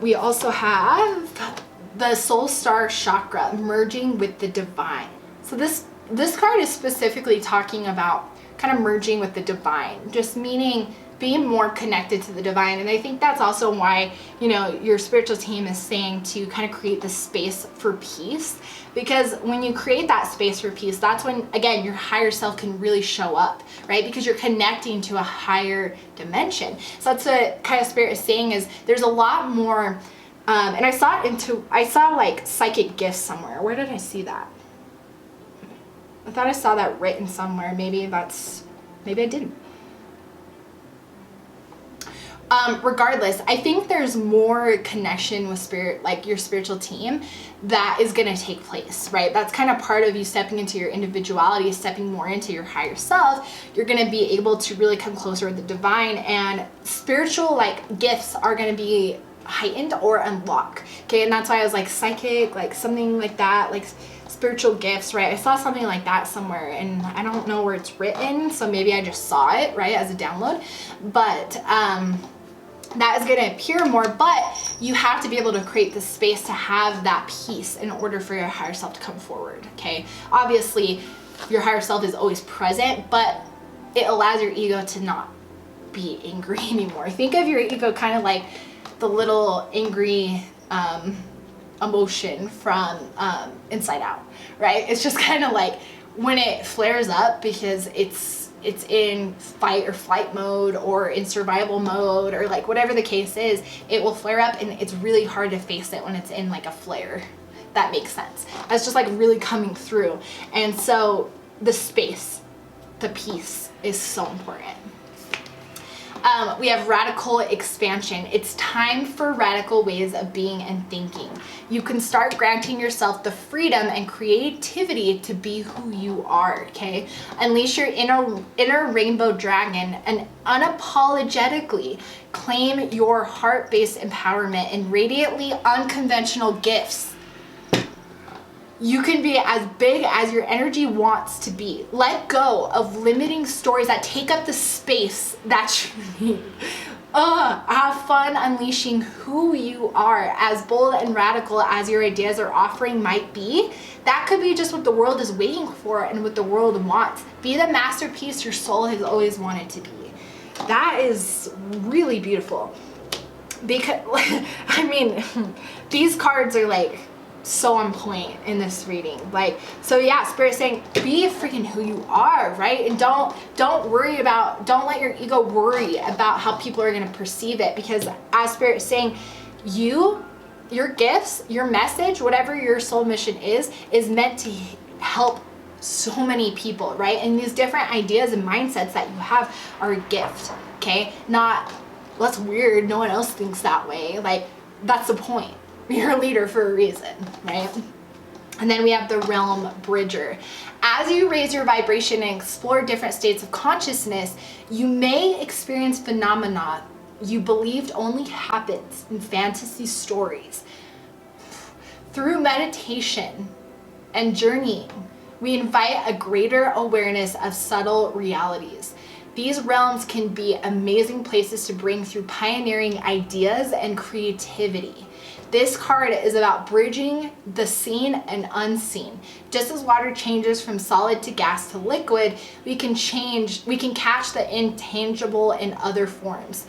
We also have the soul star chakra, merging with the divine. So this card is specifically talking about kind of merging with the divine, just meaning being more connected to the divine. And I think that's also why, you know, your spiritual team is saying to kind of create the space for peace, because when you create that space for peace, that's when, again, your higher self can really show up, right? Because you're connecting to a higher dimension. So that's what kind of Spirit is saying, is there's a lot more, and I saw like psychic gifts somewhere. Where did I see that? I thought I saw that written somewhere. Maybe I didn't. Regardless, I think there's more connection with Spirit, like your spiritual team, that is going to take place, right? That's kind of part of you stepping into your individuality, stepping more into your higher self. You're going to be able to really come closer with the divine, and spiritual like gifts are going to be heightened or unlock. Okay, and that's why I was like psychic, like something like that, like spiritual gifts, right? I saw something like that somewhere, and I don't know where it's written, so maybe I just saw it, right, as a download. But that is going to appear more, but you have to be able to create the space to have that peace in order for your higher self to come forward. Okay, obviously your higher self is always present, but it allows your ego to not be angry anymore. Think of your ego kind of like the little angry emotion from Inside Out, right? It's just kind of like when it flares up because it's in fight or flight mode or in survival mode or like whatever the case is, it will flare up, and it's really hard to face it when it's in like a flare. That makes sense. It's just like really coming through. And so the space, the peace is so important. We have radical expansion. It's time for radical ways of being and thinking. You can start granting yourself the freedom and creativity to be who you are, okay? Unleash your inner rainbow dragon and unapologetically claim your heart-based empowerment and radiantly unconventional gifts. You can be as big as your energy wants to be. Let go of limiting stories that take up the space that you need. Have fun unleashing who you are, as bold and radical as your ideas or offering might be. That could be just what the world is waiting for and what the world wants. Be the masterpiece your soul has always wanted to be. That is really beautiful. Because, I mean, these cards are like so on point in this reading. Like, so yeah, Spirit's saying be freaking who you are, right? And don't let your ego worry about how people are going to perceive it, because as Spirit's saying, your gifts, your message, whatever your soul mission is meant to help so many people, right? And these different ideas and mindsets that you have are a gift, okay? Not, well, that's weird, no one else thinks that way. Like, that's the point. You're a leader for a reason, right? And then we have the realm bridger. As you raise your vibration and explore different states of consciousness, you may experience phenomena you believed only happens in fantasy stories. Through meditation and journeying, we invite a greater awareness of subtle realities. These realms can be amazing places to bring through pioneering ideas and creativity. This card is about bridging the seen and unseen. Just as water changes from solid to gas to liquid, we can catch the intangible in other forms.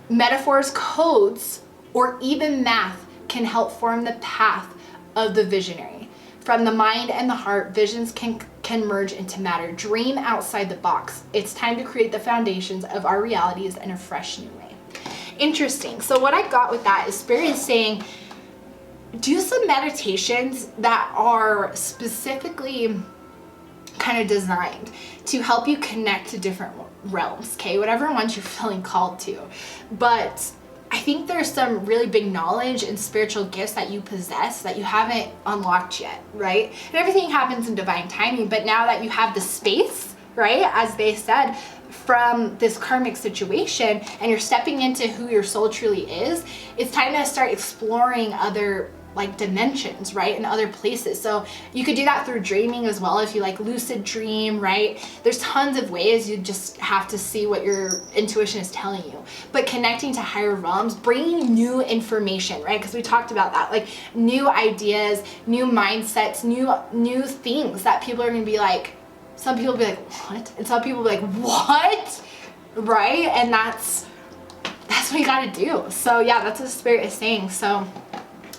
Metaphors, codes, or even math can help form the path of the visionary. From the mind and the heart, visions can merge into matter. Dream outside the box. It's time to create the foundations of our realities in a fresh new way. Interesting. So what I got with that is Spirit is saying, do some meditations that are specifically kind of designed to help you connect to different realms, okay? Whatever ones you're feeling called to. But I think there's some really big knowledge and spiritual gifts that you possess that you haven't unlocked yet, right? And everything happens in divine timing, but now that you have the space, right, as they said, from this karmic situation, and you're stepping into who your soul truly is, it's time to start exploring other like dimensions, right, and other places. So you could do that through dreaming as well, if you like lucid dream, right? There's tons of ways. You just have to see what your intuition is telling you. But connecting to higher realms, bringing new information, right? Because we talked about that, like new ideas, new mindsets, new things that people are going to be like, some people will be like, what? And some people will be like, what? Right? And that's what you got to do. So yeah, that's what Spirit is saying. So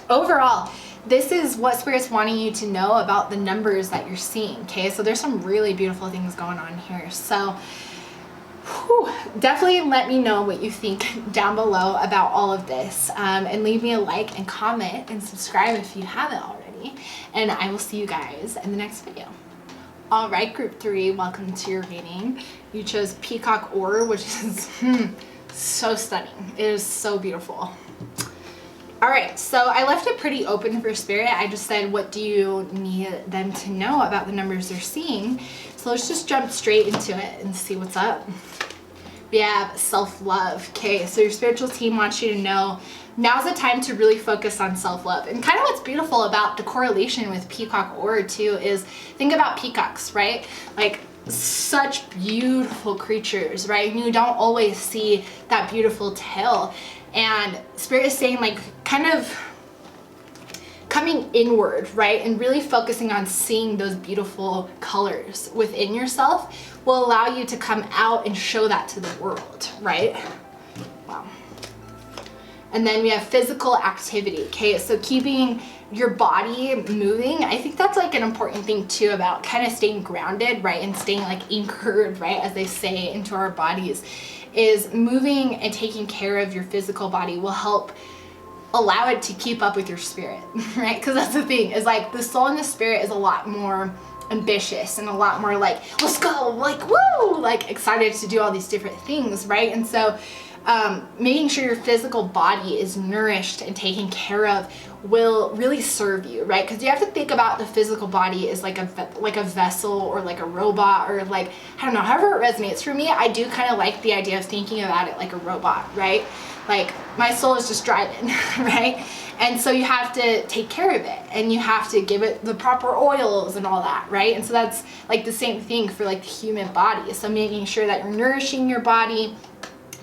overall, this is what Spirit's wanting you to know about the numbers that you're seeing, okay? So there's some really beautiful things going on here. So definitely let me know what you think down below about all of this, and leave me a like and comment and subscribe if you haven't already. And I will see you guys in the next video. All right, group 3, welcome to your reading. You chose Peacock Ore, which is so stunning. It is so beautiful. All right, so I left it pretty open for Spirit. I just said, what do you need them to know about the numbers they're seeing? So let's just jump straight into it and see what's up. We have self-love. Okay, so your spiritual team wants you to know now's the time to really focus on self-love. And kind of what's beautiful about the correlation with peacock aura too is, think about peacocks, right? Like, such beautiful creatures, right? And you don't always see that beautiful tail. And Spirit is saying, like, kind of coming inward, right? And really focusing on seeing those beautiful colors within yourself will allow you to come out and show that to the world, right? Wow. And then we have physical activity, okay? So keeping your body moving, I think that's like an important thing too about kind of staying grounded, right? And staying like anchored, right? As they say, into our bodies, is moving and taking care of your physical body will help allow it to keep up with your spirit, right? Because that's the thing, is like the soul and the spirit is a lot more ambitious and a lot more like, let's go, like, woo, like excited to do all these different things, right? And so making sure your physical body is nourished and taken care of will really serve you, right? Because you have to think about the physical body as like a vessel or like a robot, or like, I don't know, however it resonates. For me, I do kind of like the idea of thinking about it like a robot, right? Like, my soul is just driving, right? And so you have to take care of it, and you have to give it the proper oils and all that, right? And so that's like the same thing for like the human body. So making sure that you're nourishing your body,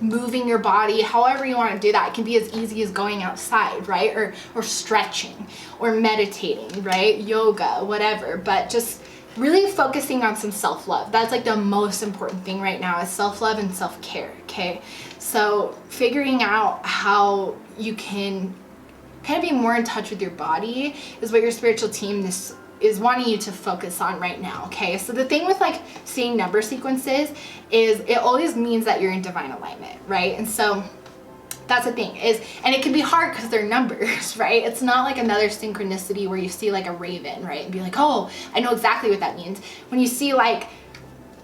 moving your body, however you want to do that. It can be as easy as going outside, right? Or stretching, or meditating, right? Yoga, whatever. But just really focusing on some self-love. That's like the most important thing right now, is self-love and self-care, okay? So figuring out how you can kind of be more in touch with your body is what your spiritual team is wanting you to focus on right now, okay? So the thing with like seeing number sequences is it always means that you're in divine alignment, right? And so that's the thing is, and it can be hard because they're numbers, right? It's not like another synchronicity where you see like a raven, right? And be like, oh, I know exactly what that means. When you see like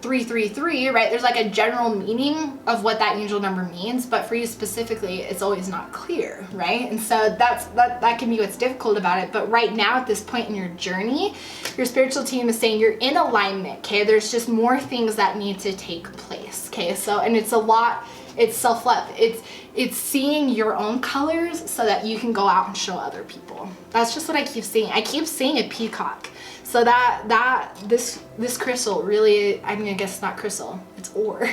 333, right? There's like a general meaning of what that angel number means, but for you specifically, it's always not clear, right? And so that can be what's difficult about it. But right now, at this point in your journey, your spiritual team is saying you're in alignment, okay? There's just more things that need to take place, okay? So, and it's a lot, it's self-love. It's seeing your own colors so that you can go out and show other people. That's just what I keep seeing. I keep seeing a peacock. So this crystal really, I mean, I guess it's not crystal, it's ore,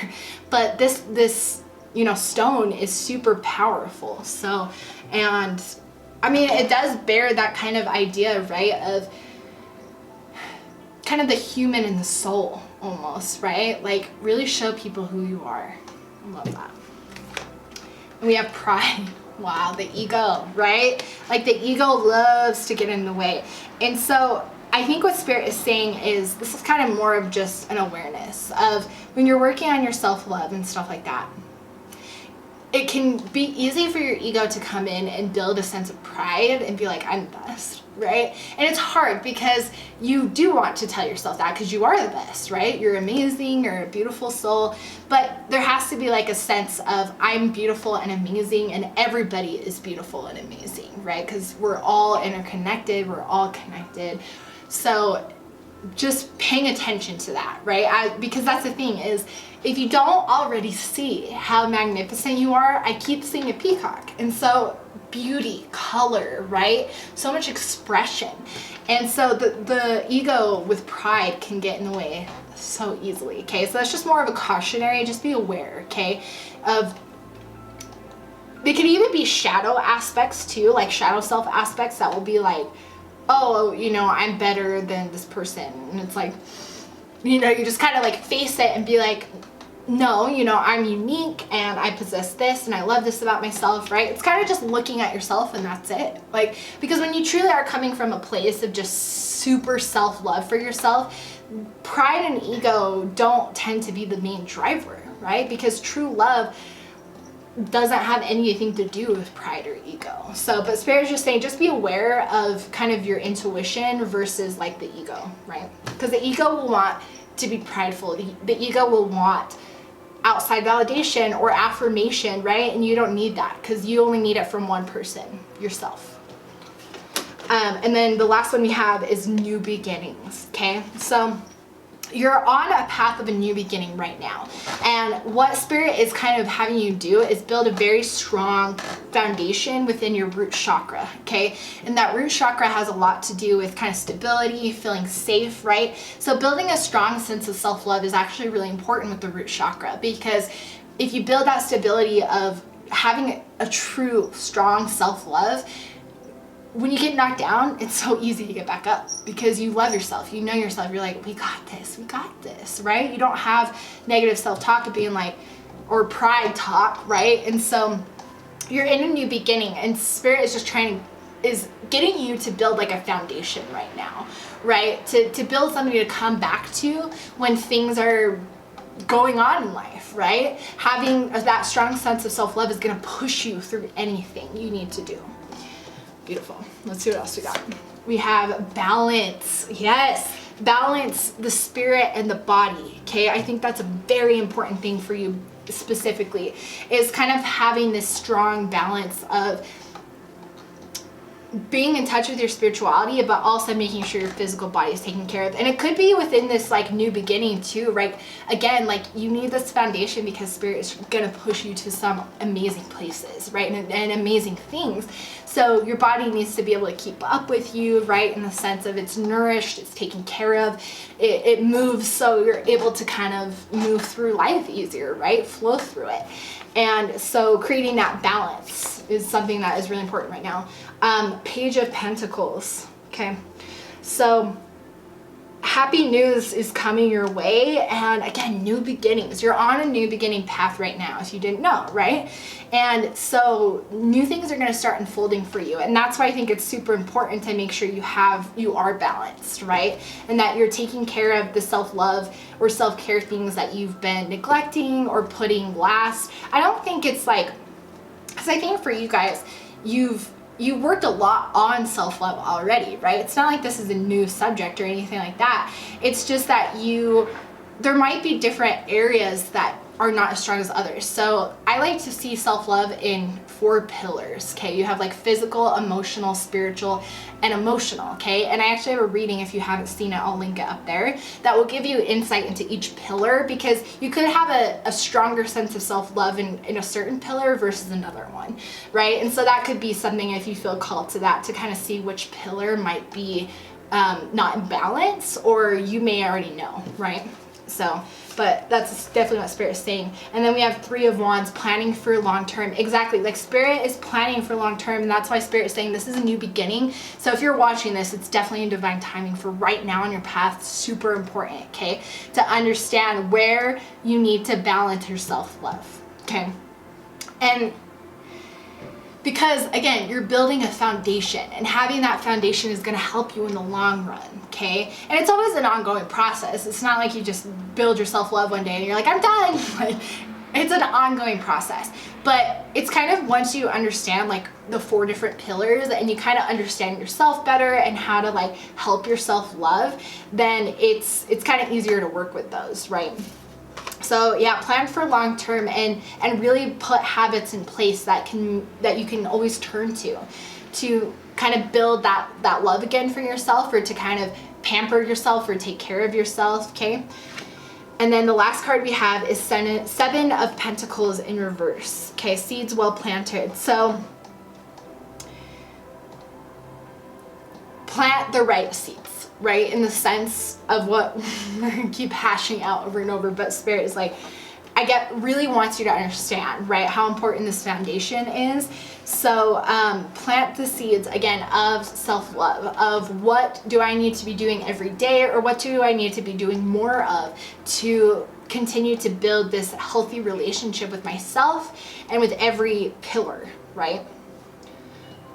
but this you know, stone is super powerful. So, and I mean, it does bear that kind of idea, right, of kind of the human and the soul almost, right? Like, really show people who you are. I love that. And we have pride. Wow, the ego, right? Like, the ego loves to get in the way. And so I think what Spirit is saying is, this is kind of more of just an awareness of when you're working on your self-love and stuff like that. It can be easy for your ego to come in and build a sense of pride and be like, I'm the best, right? And it's hard because you do want to tell yourself that because you are the best, right? You're amazing, you're a beautiful soul, but there has to be like a sense of I'm beautiful and amazing, and everybody is beautiful and amazing, right? Because we're all interconnected, we're all connected. So just paying attention to that, right? Because that's the thing is, if you don't already see how magnificent you are, I keep seeing a peacock. And so beauty, color, right? So much expression. And so the ego with pride can get in the way so easily, okay? So that's just more of a cautionary, just be aware, okay? Of, they can even be shadow aspects too, like shadow self aspects that will be like, oh, you know, I'm better than this person. And it's like, you know, you just kind of like face it and be like, no, you know, I'm unique and I possess this and I love this about myself, right? It's kind of just looking at yourself and that's it. Like, because when you truly are coming from a place of just super self-love for yourself, pride and ego don't tend to be the main driver, right? Because true love doesn't have anything to do with pride or ego. So, but Spirit is just saying, just be aware of kind of your intuition versus like the ego, right? Because the ego will want to be prideful. The ego will want outside validation or affirmation, right? And you don't need that because you only need it from one person, yourself. And then the last one we have is new beginnings, okay? So you're on a path of a new beginning right now. And what Spirit is kind of having you do is build a very strong foundation within your root chakra, okay? And that root chakra has a lot to do with kind of stability, feeling safe, right? So building a strong sense of self-love is actually really important with the root chakra, because if you build that stability of having a true, strong self-love, when you get knocked down, it's so easy to get back up because you love yourself. You know yourself. You're like, we got this, right? You don't have negative self-talk of being like, or pride talk, right? And so you're in a new beginning, and Spirit is just is getting you to build like a foundation right now, right? To build something to come back to when things are going on in life, right? Having that strong sense of self-love is going to push you through anything you need to do. Beautiful. Let's see what else we got. We have balance. Yes, balance the spirit and the body. Okay, I think that's a very important thing for you specifically, is kind of having this strong balance of being in touch with your spirituality, but also making sure your physical body is taken care of. And it could be within this like new beginning too, right? Again, like you need this foundation because Spirit is going to push you to some amazing places, right? And amazing things. So your body needs to be able to keep up with you, right? In the sense of it's nourished, it's taken care of, it moves, so you're able to kind of move through life easier, right? Flow through it. And so creating that balance is something that is really important right now. Page of Pentacles. Okay. So happy news is coming your way. And again, new beginnings. You're on a new beginning path right now, if you didn't know, right? And so new things are going to start unfolding for you. And that's why I think it's super important to make sure you are balanced, right? And that you're taking care of the self-love or self-care things that you've been neglecting or putting last. I don't think it's like, because I think for you guys, you worked a lot on self-love already, right? It's not like this is a new subject or anything like that. It's just that there might be different areas that are not as strong as others. So I like to see self-love in 4 pillars, okay? You have like physical, emotional, spiritual, and emotional, okay? And I actually have a reading, if you haven't seen it, I'll link it up there, that will give you insight into each pillar, because you could have a stronger sense of self-love in a certain pillar versus another one, right? And so that could be something, if you feel called to that, to kind of see which pillar might be not in balance, or you may already know, right? So, but that's definitely what Spirit is saying. And then we have 3 of Wands, planning for long term. Exactly, like Spirit is planning for long term, and that's why Spirit is saying this is a new beginning. So if you're watching this, it's definitely in divine timing for right now on your path. Super important, okay? To understand where you need to balance your self-love, okay? And because again, you're building a foundation, and having that foundation is going to help you in the long run, okay? And it's always an ongoing process. It's not like you just build your self-love one day and you're like, I'm done. Like, it's an ongoing process. But it's kind of, once you understand like the 4 different pillars, and you kind of understand yourself better and how to like help yourself love, then it's kind of easier to work with those, right? So yeah, plan for long term, and really put habits in place that you can always turn to kind of build that love again for yourself, or to kind of pamper yourself or take care of yourself, okay? And then the last card we have is 7 of Pentacles in reverse, okay? Seeds well planted. So plant the right seeds, right? In the sense of what I keep hashing out over and over, but Spirit is like, really wants you to understand, right, how important this foundation is. So plant the seeds again of self-love, of what do I need to be doing every day, or what do I need to be doing more of to continue to build this healthy relationship with myself and with every pillar, right?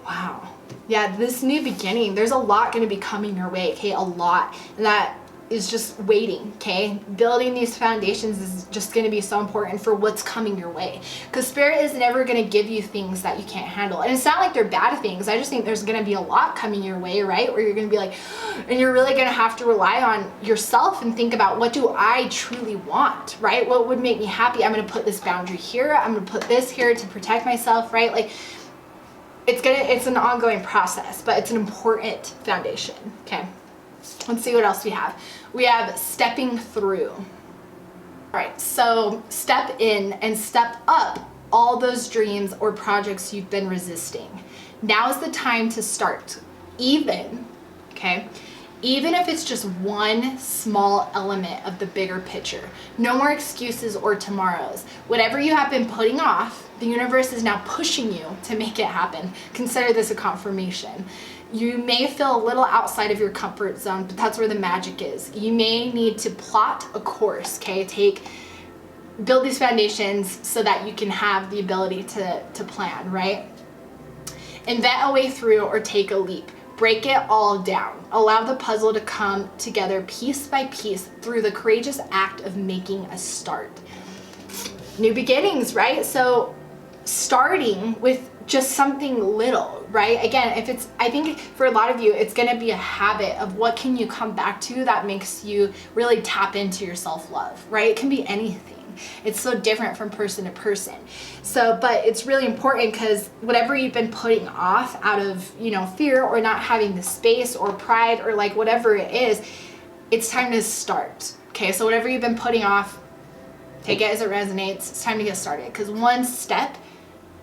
Wow. Yeah, this new beginning, there's a lot going to be coming your way, okay? A lot. And that is just waiting, okay? Building these foundations is just going to be so important for what's coming your way. Because Spirit is never going to give you things that you can't handle. And it's not like they're bad things. I just think there's going to be a lot coming your way, right? Where you're going to be like, and you're really going to have to rely on yourself and think about, what do I truly want, right? What would make me happy? I'm going to put this boundary here. I'm going to put this here to protect myself, right? Like, it's an ongoing process, but it's an important foundation, okay? Let's see what else we have. We have stepping through. All right, so step in and step up all those dreams or projects you've been resisting. Now is the time to start, even if it's just one small element of the bigger picture. No more excuses or tomorrows. Whatever you have been putting off, the universe is now pushing you to make it happen. Consider this a confirmation. You may feel a little outside of your comfort zone, but that's where the magic is. You may need to plot a course, build these foundations so that you can have the ability to plan, right? Invent a way through or take a leap. Break it all down. Allow the puzzle to come together piece by piece through the courageous act of making a start. New beginnings, right? So starting with just something little, right? Again, I think for a lot of you, it's gonna be a habit of what can you come back to that makes you really tap into your self-love, right? It can be anything. It's so different from person to person. So, but it's really important because whatever you've been putting off out of, fear or not having the space or pride or like whatever it is, it's time to start. Okay, so whatever you've been putting off, take it as it resonates. It's time to get started because one step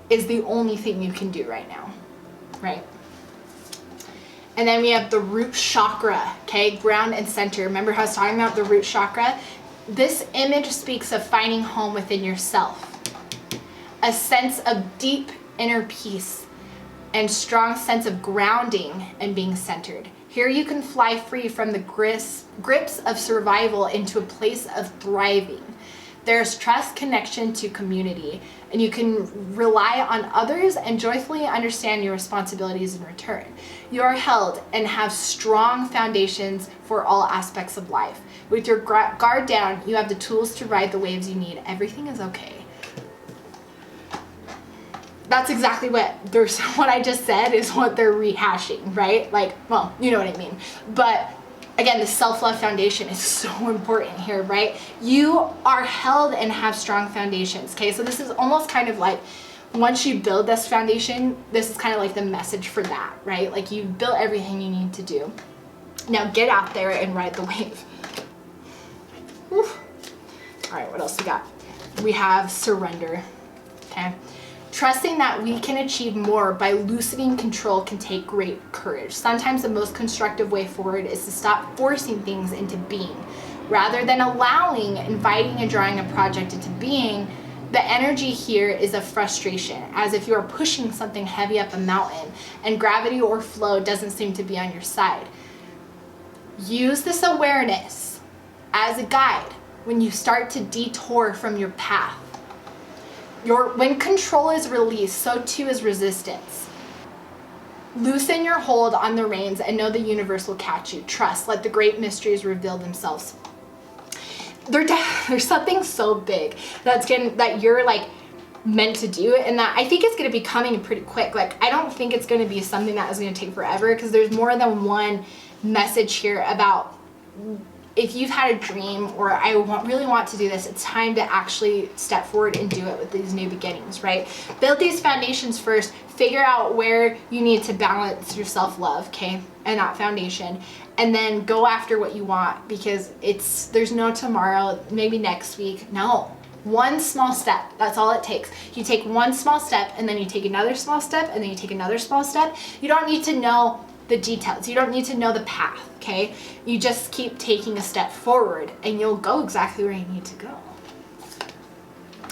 is the only thing you can do right now, right? And then we have the root chakra, ground and center. Remember how I was talking about the root chakra? This image speaks of finding home within yourself, a sense of deep inner peace and strong sense of grounding and being centered. Here you can fly free from the grips of survival into a place of thriving. There's trust, connection to community, and you can rely on others and joyfully understand your responsibilities in return. You are held and have strong foundations for all aspects of life. With your guard down, you have the tools to ride the waves you need. Everything is okay. That's exactly what I just said is what they're rehashing, right? You know what I mean. But again, the self-love foundation is so important here, right? You are held and have strong foundations, So this is almost kind of like once you build this foundation, this is kind of like the message for that, right? Like you've built everything you need to do. Now get out there and ride the wave. Whew. All right, what else we got? We have surrender, Trusting that we can achieve more by loosening control can take great courage. Sometimes the most constructive way forward is to stop forcing things into being. Rather than allowing, inviting, and drawing a project into being, the energy here is of frustration, as if you are pushing something heavy up a mountain and gravity or flow doesn't seem to be on your side. Use this awareness as a guide when you start to detour from your path. When control is released, so too is resistance. Loosen your hold on the reins and know the universe will catch you. Trust, let the great mysteries reveal themselves. There's something so big that you're meant to do, and that I think it's going to be coming pretty quick. I don't think it's going to be something that is going to take forever because there's more than one message here about if you've had a dream or really want to do this, it's time to actually step forward and do it with these new beginnings, right? Build these foundations first, figure out where you need to balance your self-love, and that foundation, and then go after what you want because there's no tomorrow, maybe next week, no. One small step, that's all it takes. You take one small step and then you take another small step and then you take another small step. You don't need to know the details. You don't need to know the path, You just keep taking a step forward and you'll go exactly where you need to go.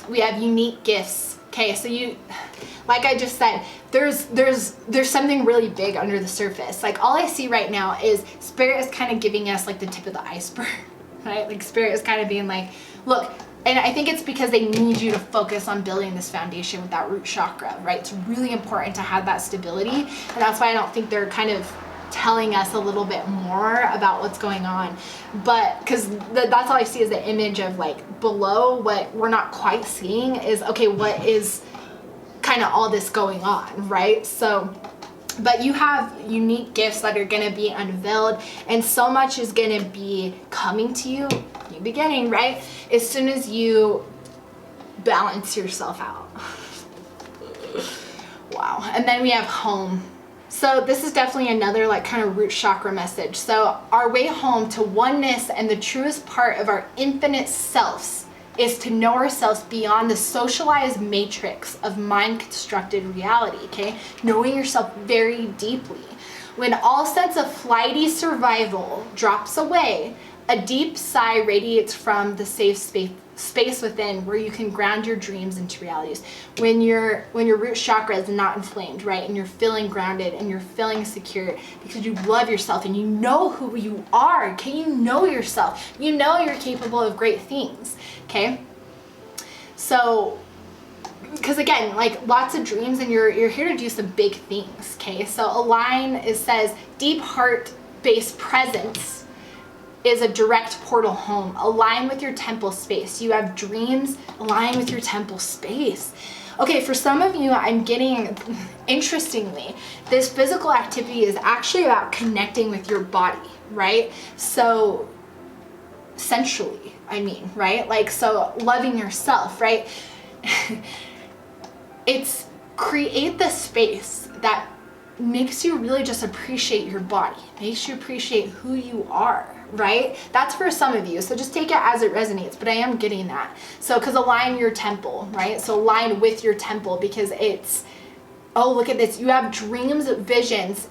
We have unique gifts, So like I just said, there's something really big under the surface. All I see right now is Spirit is kind of giving us the tip of the iceberg, right? Spirit is kind of being look, and I think it's because they need you to focus on building this foundation with that root chakra, right? It's really important to have that stability. And that's why I don't think they're kind of telling us a little bit more about what's going on. But because that's all I see is the image of below what we're not quite seeing is, what is kind of all this going on, right? So, but you have unique gifts that are going to be unveiled and so much is going to be coming to you, new beginning, right? As soon as you balance yourself out. Wow. And then we have home. So this is definitely another like kind of root chakra message. So our way home to oneness and the truest part of our infinite selves is to know ourselves beyond the socialized matrix of mind-constructed reality, okay? Knowing yourself very deeply. When all sense of flighty survival drops away, a deep sigh radiates from the safe space within, where you can ground your dreams into realities. When your root chakra is not inflamed, right? And you're feeling grounded and you're feeling secure because you love yourself and you know who you are, okay? You know yourself. You know you're capable of great things, okay? So, because again, like lots of dreams, and you're here to do some big things, okay? So align, it says deep heart-based presence is a direct portal home. Align with your temple space. You have dreams, align with your temple space. Okay, for some of you, I'm getting, interestingly, this physical activity is actually about connecting with your body, right? So sensually, I mean, right? Like, so loving yourself, right? It's create the space that makes you really just appreciate your body, makes you appreciate who you are, right? That's for some of you. So just take it as it resonates, but I am getting that. So, because align your temple, right? So align with your temple, because it's, oh, look at this. You have dreams, visions.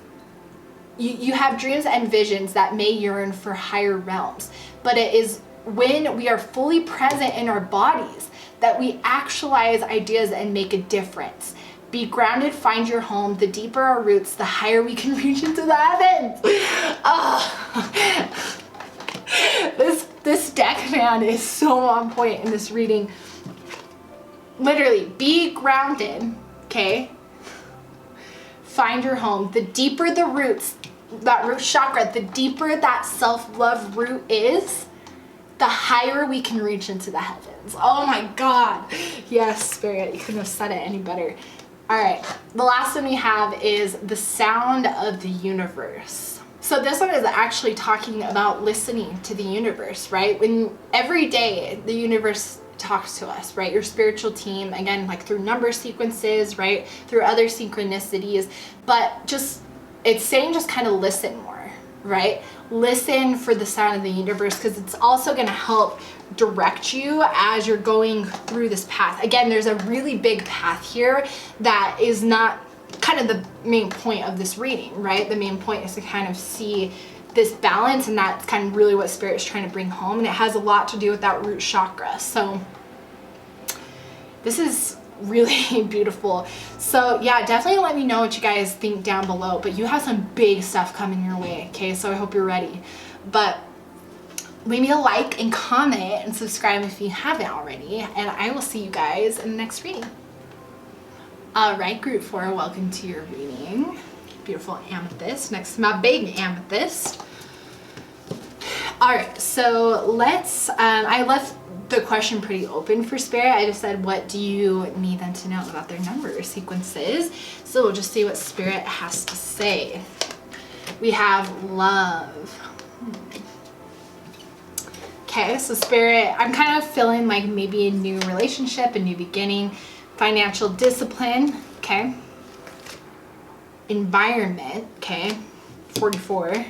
You have dreams and visions that may yearn for higher realms, but it is when we are fully present in our bodies that we actualize ideas and make a difference. Be grounded, find your home. The deeper our roots, the higher we can reach into the heavens. Oh. This deck, man, is so on point in this reading. Literally, be grounded, okay? Find your home. The deeper the roots, that root chakra, the deeper that self-love root is, the higher we can reach into the heavens. Oh my God. Yes, Spirit, you couldn't have said it any better. All right, the last one we have is the sound of the universe. So this one is actually talking about listening to the universe, right? When every day the universe talks to us, right? Your spiritual team, again, like through number sequences, right? Through other synchronicities, but just, it's saying just kind of listen more, right? Listen for the sound of the universe, because it's also going to help direct you as you're going through this path. Again, there's a really big path here that is not kind of the main point of this reading, right? The main point is to kind of see this balance, and that's kind of really what Spirit is trying to bring home, and it has a lot to do with that root chakra. So this is really beautiful. So yeah, definitely let me know what you guys think down below, but you have some big stuff coming your way, okay? So I hope you're ready. But leave me a like and comment and subscribe if you haven't already, and I will see you guys in the next reading. All right, group 4, welcome to your reading. Beautiful amethyst next to my big amethyst. All right, so let's, I left the question pretty open for Spirit. I just said, what do you need them to know about their number sequences? So we'll just see what Spirit has to say. We have love. Okay, so Spirit, I'm kind of feeling like maybe a new relationship, a new beginning, financial discipline, okay? Environment, okay? 44.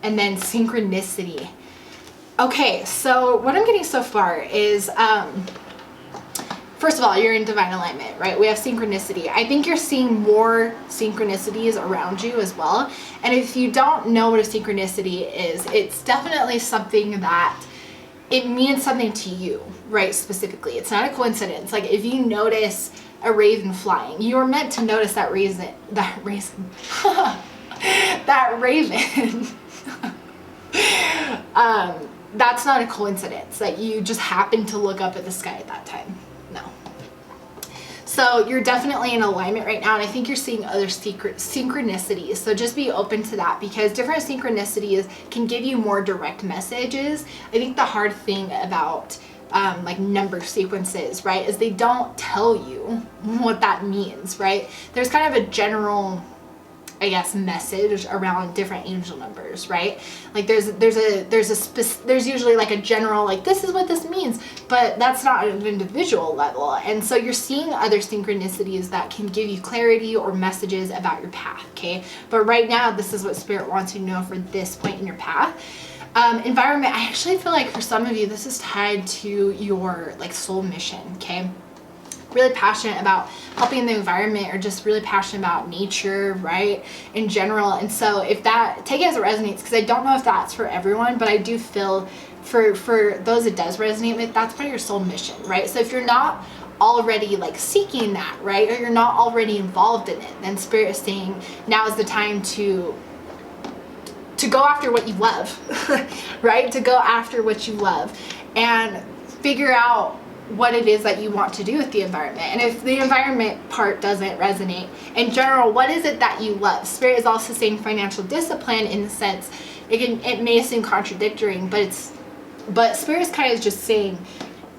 And then synchronicity. Okay, so what I'm getting so far is, first of all, you're in divine alignment, right? We have synchronicity. I think you're seeing more synchronicities around you as well. And if you don't know what a synchronicity is, it's definitely something that it means something to you, right? Specifically, it's not a coincidence. Like if you notice a raven flying, you were meant to notice that raven, that raven. That's not a coincidence that you just happened to look up at the sky at that time. No. So you're definitely in alignment right now, and I think you're seeing other synchronicities. So just be open to that, because different synchronicities can give you more direct messages. I think the hard thing about like number sequences, right, is they don't tell you what that means, right? There's kind of a general, I guess, message around different angel numbers, right? Like there's usually like a general, like, this is what this means, but that's not at an individual level. And so you're seeing other synchronicities that can give you clarity or messages about your path, okay? But right now, this is what Spirit wants you to know for this point in your path. Environment, I actually feel like for some of you, this is tied to your like soul mission, okay? Really passionate about helping the environment, or just really passionate about nature, right, in general. And so if that, take it as it resonates, because I don't know if that's for everyone, but I do feel for those it does resonate with, that's part of your soul mission, right? So if you're not already like seeking that, right, or you're not already involved in it, then Spirit is saying now is the time to go after what you love, right? To go after what you love and figure out what it is that you want to do with the environment. And if the environment part doesn't resonate, in general, what is it that you love? Spirit is also saying financial discipline, in the sense it may seem contradictory, but Spirit is kind of just saying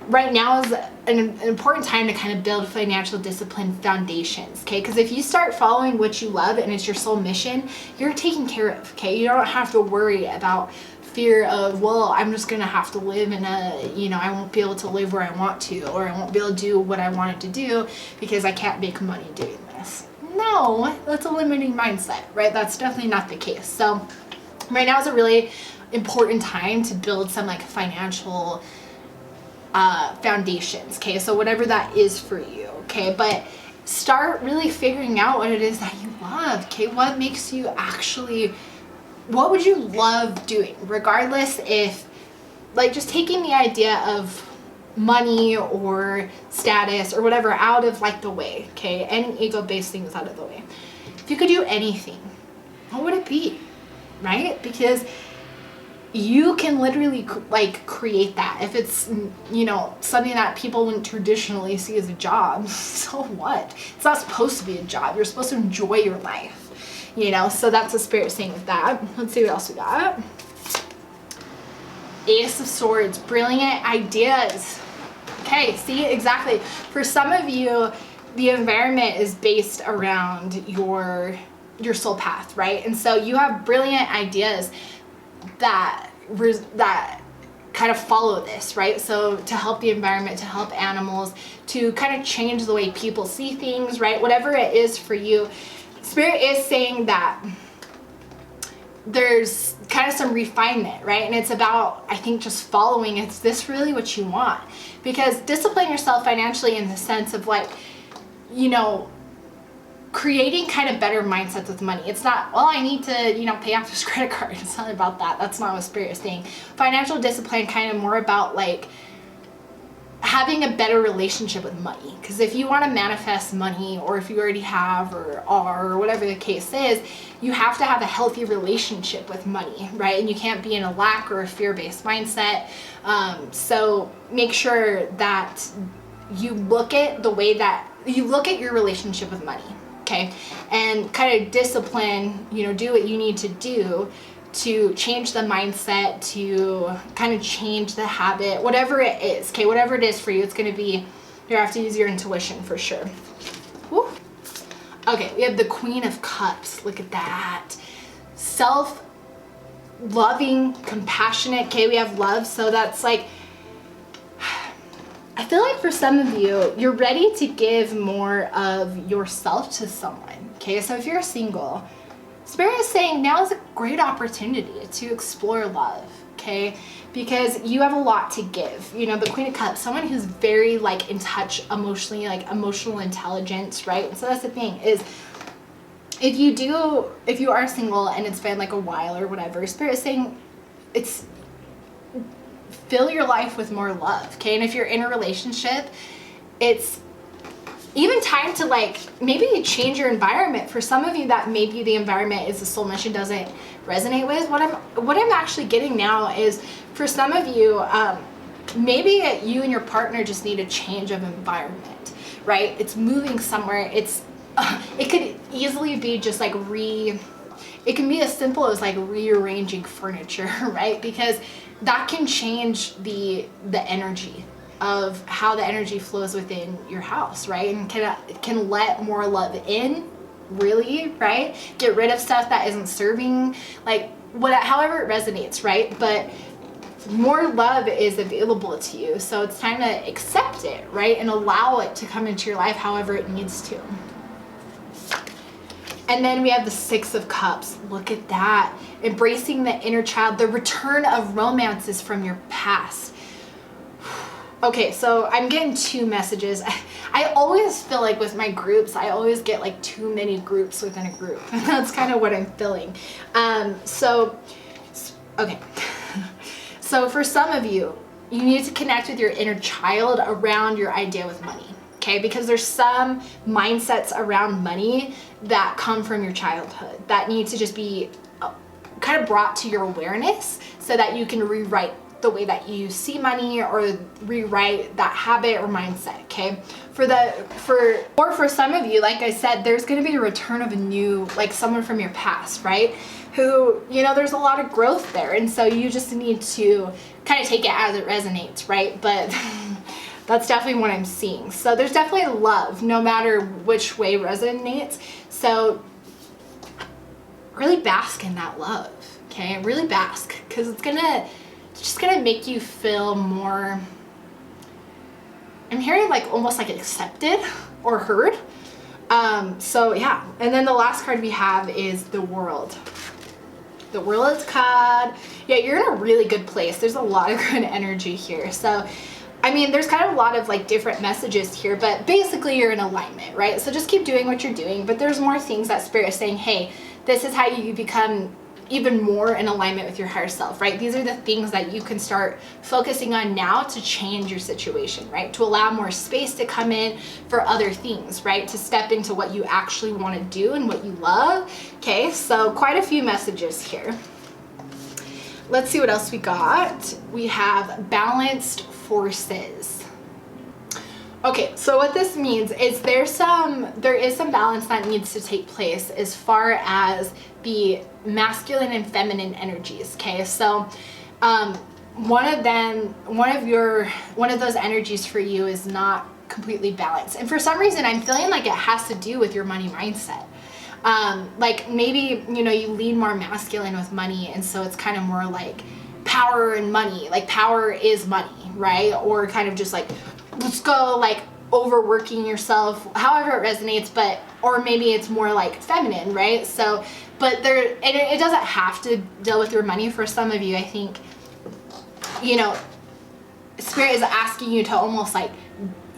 right now is an important time to kind of build financial discipline foundations, okay? Because if you start following what you love and it's your soul mission, you're taken care of, okay? You don't have to worry about fear of, well, I'm just gonna have to live in a, you know, I won't be able to live where I want to, or I won't be able to do what I wanted to do because I can't make money doing this. No, that's a limiting mindset, right? That's definitely not the case. So right now is a really important time to build some like financial foundations, okay? So whatever that is for you, okay? But start really figuring out what it is that you love, okay? What makes you actually, what would you love doing? Regardless if, like, just taking the idea of money or status or whatever out of like the way, okay? Any ego-based things out of the way. If you could do anything, what would it be, right? Because you can literally like create that. If it's, you know, something that people wouldn't traditionally see as a job, so what? It's not supposed to be a job. You're supposed to enjoy your life, you know? So that's what Spirit's saying with that. Let's see what else we got. Ace of Swords, brilliant ideas. Okay, see, exactly. For some of you, the environment is based around your soul path, right? And so you have brilliant ideas that kind of follow this, right? So to help the environment, to help animals, to kind of change the way people see things, right? Whatever it is for you, Spirit is saying that there's kind of some refinement, right? And it's about, I think, just following, is this really what you want? Because discipline yourself financially in the sense of like, you know, creating kind of better mindsets with money. It's not, well, I need to, you know, pay off this credit card. It's not about that. That's not what Spirit is saying. Financial discipline kind of more about like having a better relationship with money. Because if you want to manifest money, or if you already have or are, or whatever the case is, you have to have a healthy relationship with money, right? And you can't be in a lack or a fear-based mindset. So make sure that you look at the way that you look at your relationship with money, okay? And kind of discipline, you know, do what you need to do to change the mindset, to kind of change the habit, whatever it is, okay? Whatever it is for you, it's going to be, you have to use your intuition for sure. Woo. Okay, we have the Queen of Cups. Look at that. Self-loving, compassionate. Okay, we have love. So that's like, I feel like for some of you, you're ready to give more of yourself to someone. Okay, so if you're single, Spirit is saying now is a great opportunity to explore love, okay? Because you have a lot to give. You know, the Queen of Cups, someone who's very like in touch emotionally, like emotional intelligence, right? And so that's the thing is, if you are single and it's been like a while or whatever, Spirit is saying fill your life with more love, okay? And if you're in a relationship, it's even time to like maybe change your environment. For some of you, that maybe the environment is the soul mission doesn't resonate with. What I'm actually getting now is, for some of you, maybe you and your partner just need a change of environment, right? It's moving somewhere. It could easily be just like it can be as simple as like rearranging furniture, right? Because that can change the energy of how the energy flows within your house, right? And can let more love in, really, right? Get rid of stuff that isn't serving, like however it resonates, right? But more love is available to you. So it's time to accept it, right? And allow it to come into your life however it needs to. And then we have the Six of Cups. Look at that. Embracing the inner child, the return of romances from your past. Okay, so I'm getting two messages. I always feel like with my groups, I always get like too many groups within a group. That's kind of what I'm feeling. Okay. So for some of you, you need to connect with your inner child around your idea with money. Okay, because there's some mindsets around money that come from your childhood that need to just be kind of brought to your awareness so that you can rewrite the way that you see money or rewrite that habit or mindset. Okay, for some of you, like I said, there's going to be a return of a new, like someone from your past, right? Who, you know, there's a lot of growth there, and so you just need to kind of take it as it resonates, right? But that's definitely what I'm seeing. So there's definitely love, no matter which way resonates. So really bask in that love, okay? Really bask, because it's just gonna make you feel more, I'm hearing like almost like accepted or heard. So yeah, and then the last card we have is the World. The World card. Yeah, you're in a really good place. There's a lot of good energy here. So I mean, there's kind of a lot of like different messages here, but basically you're in alignment, right? So just keep doing what you're doing, but there's more things that Spirit is saying, hey, this is how you become even more in alignment with your higher self, right? These are the things that you can start focusing on now to change your situation, right? To allow more space to come in for other things, right? To step into what you actually want to do and what you love. Okay, so quite a few messages here. Let's see what else we got. We have balanced forces. Okay, so what this means is there is some balance that needs to take place as far as the masculine and feminine energies. Okay, so one of those energies for you is not completely balanced, and for some reason I'm feeling like it has to do with your money mindset. Like maybe, you know, you lean more masculine with money, and so it's kind of more like power and money, like power is money, right? Or kind of just like, let's go, like overworking yourself, however it resonates, but, or maybe it's more like feminine, right? So, but it doesn't have to deal with your money. For some of you, I think, you know, Spirit is asking you to almost like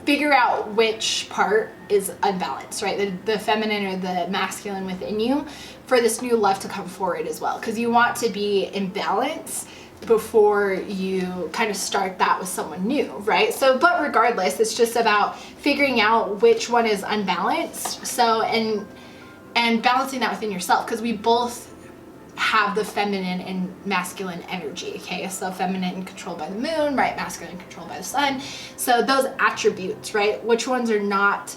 figure out which part is unbalanced, right? The feminine or the masculine within you for this new love to come forward as well. Because you want to be in balance before you kind of start that with someone new, right? So, but regardless, it's just about figuring out which one is unbalanced. So, and balancing that within yourself, because we both have the feminine and masculine energy, okay? So feminine controlled by the moon, right? Masculine controlled by the sun. So those attributes, right? Which ones are not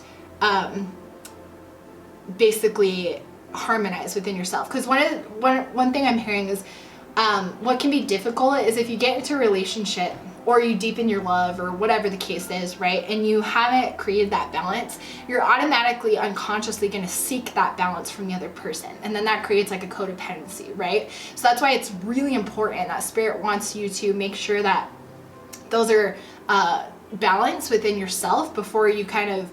basically harmonized within yourself? Because one thing I'm hearing is what can be difficult is if you get into a relationship or you deepen your love or whatever the case is, right? And you haven't created that balance, you're automatically unconsciously going to seek that balance from the other person. And then that creates like a codependency, right? So that's why it's really important that Spirit wants you to make sure that those are balanced within yourself before you kind of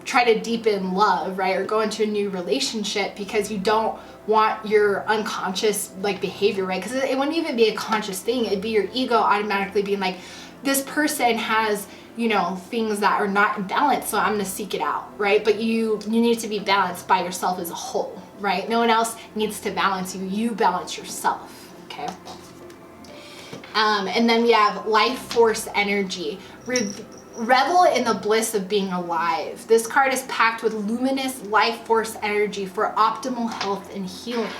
try to deepen love, right? Or go into a new relationship, because you don't want your unconscious like behavior, right? Because it wouldn't even be a conscious thing. It'd be your ego automatically being like, this person has, you know, things that are not in balance, so I'm gonna seek it out, right? But you need to be balanced by yourself as a whole, right? No one else needs to balance you. You balance yourself, okay? And then we have life force energy. Revel in the bliss of being alive. This card is packed with luminous life force energy for optimal health and healing.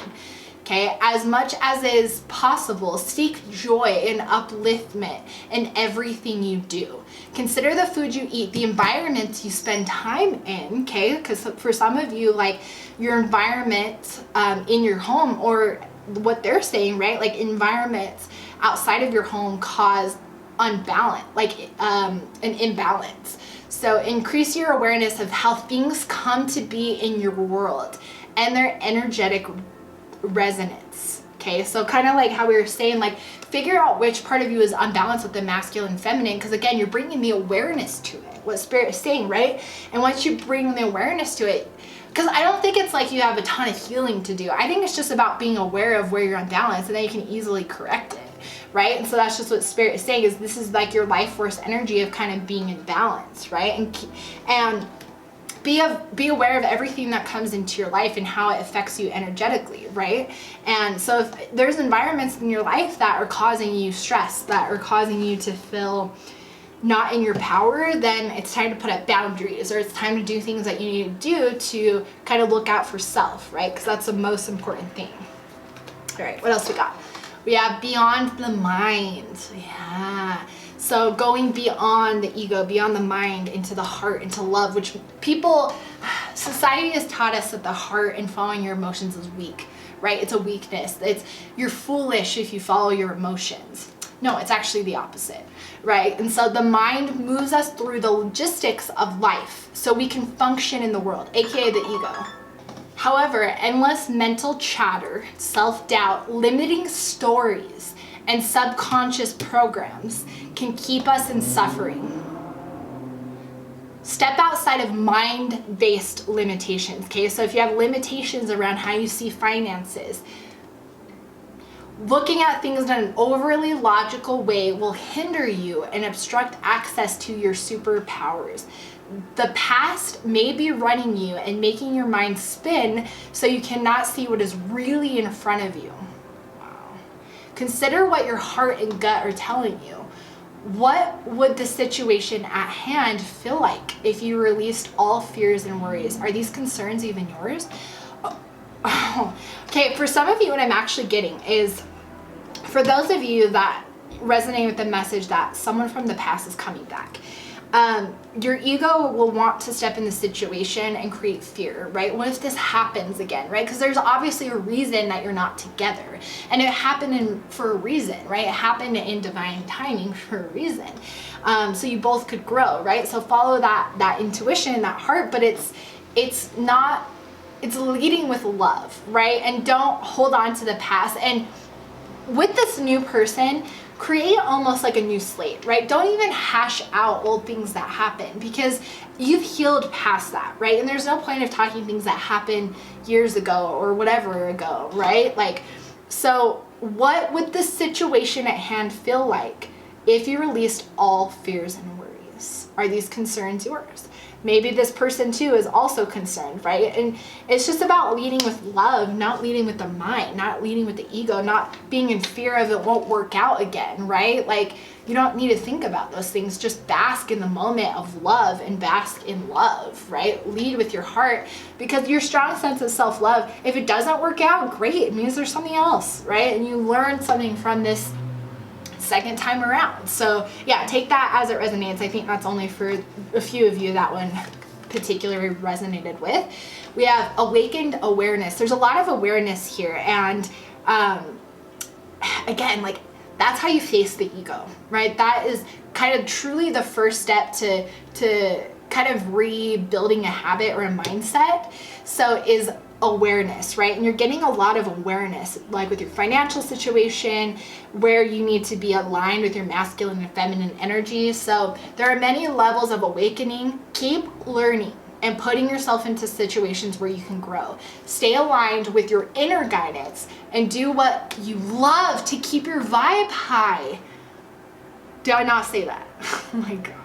Okay, as much as is possible, seek joy and upliftment in everything you do. Consider the food you eat, the environments you spend time in, okay? Because for some of you, like your environment in your home, or what they're saying, right? Like environments outside of your home cause unbalance, like an imbalance. So increase your awareness of how things come to be in your world and their energetic resonance. Okay, so kind of like how we were saying, like figure out which part of you is unbalanced with the masculine and feminine, because again, you're bringing the awareness to it, what Spirit is saying, right? And once you bring the awareness to it, because I don't think it's like you have a ton of healing to do. I think it's just about being aware of where you're unbalanced, and then you can easily correct it, right? And so that's just what Spirit is saying, is this is like your life force energy of kind of being in balance, right? And be aware of everything that comes into your life and how it affects you energetically, right? And so if there's environments in your life that are causing you stress, that are causing you to feel not in your power, then it's time to put up boundaries, or it's time to do things that you need to do to kind of look out for self, right? Because that's the most important thing. All right, what else we got? We have beyond the mind. Yeah. So going beyond the ego, beyond the mind, into the heart, into love, which society has taught us that the heart and following your emotions is weak, right? It's a weakness. You're foolish if you follow your emotions. No, it's actually the opposite, right? And so the mind moves us through the logistics of life so we can function in the world, aka the ego. However, endless mental chatter, self-doubt, limiting stories, and subconscious programs can keep us in suffering. Step outside of mind-based limitations, okay? So if you have limitations around how you see finances, looking at things in an overly logical way will hinder you and obstruct access to your superpowers. The past may be running you and making your mind spin so you cannot see what is really in front of you. Wow. Consider what your heart and gut are telling you. What would the situation at hand feel like if you released all fears and worries? Are these concerns even yours? Oh. Okay, for some of you, what I'm actually getting is, for those of you that resonate with the message that someone from the past is coming back, your ego will want to step in the situation and create fear, right? What if this happens again, right? Because there's obviously a reason that you're not together, and it happened for a reason, right? It happened in divine timing for a reason. So you both could grow, right? So follow that intuition, that heart, but it's leading with love, right? And don't hold on to the past. And with this new person, create almost like a new slate, right? Don't even hash out old things that happened, because you've healed past that, right? And there's no point of talking things that happened years ago or whatever ago, right? Like, so what would the situation at hand feel like if you released all fears and worries? Are these concerns yours? Maybe this person too is also concerned, right? And it's just about leading with love, not leading with the mind, not leading with the ego, not being in fear of it won't work out again, right? Like, you don't need to think about those things. Just bask in the moment of love and bask in love, right? Lead with your heart, because your strong sense of self-love, if it doesn't work out, great. It means there's something else, right? And you learn something from this second time around. So yeah, take that as it resonates. I think that's only for a few of you that one particularly resonated with. We have awakened awareness. There's a lot of awareness here, and again, like, that's how you face the ego, right? That is kind of truly the first step to kind of rebuilding a habit or a mindset. So is awareness, right? And you're getting a lot of awareness, like with your financial situation, where you need to be aligned with your masculine and feminine energy. So there are many levels of awakening. Keep learning and putting yourself into situations where you can grow. Stay aligned with your inner guidance and do what you love to keep your vibe high. Did I not say that? Oh my God.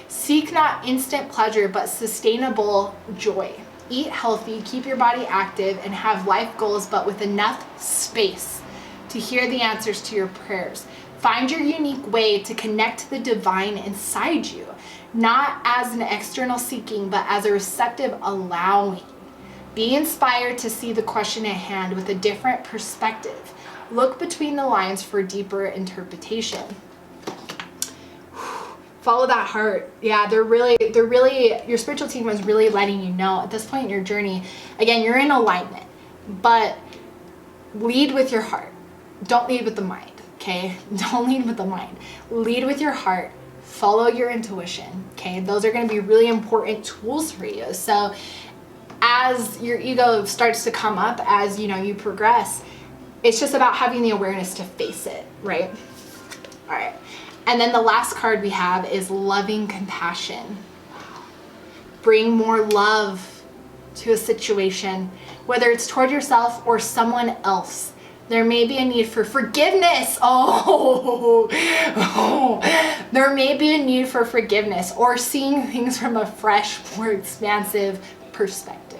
Seek not instant pleasure, but sustainable joy. Eat healthy, keep your body active, and have life goals, but with enough space to hear the answers to your prayers. Find your unique way to connect to the divine inside you, not as an external seeking, but as a receptive allowing. Be inspired to see the question at hand with a different perspective. Look between the lines for deeper interpretation. Follow that heart. Yeah, they're really, your spiritual team was really letting you know at this point in your journey, again, you're in alignment, but lead with your heart. Don't lead with the mind, okay? Don't lead with the mind. Lead with your heart. Follow your intuition, okay? Those are going to be really important tools for you. So as your ego starts to come up, as you progress, It's just about having the awareness to face it, right? All right. And then the last card we have is loving compassion. Bring more love to a situation, whether it's toward yourself or someone else. There may be a need for forgiveness. There may be a need for forgiveness or seeing things from a fresh, more expansive perspective.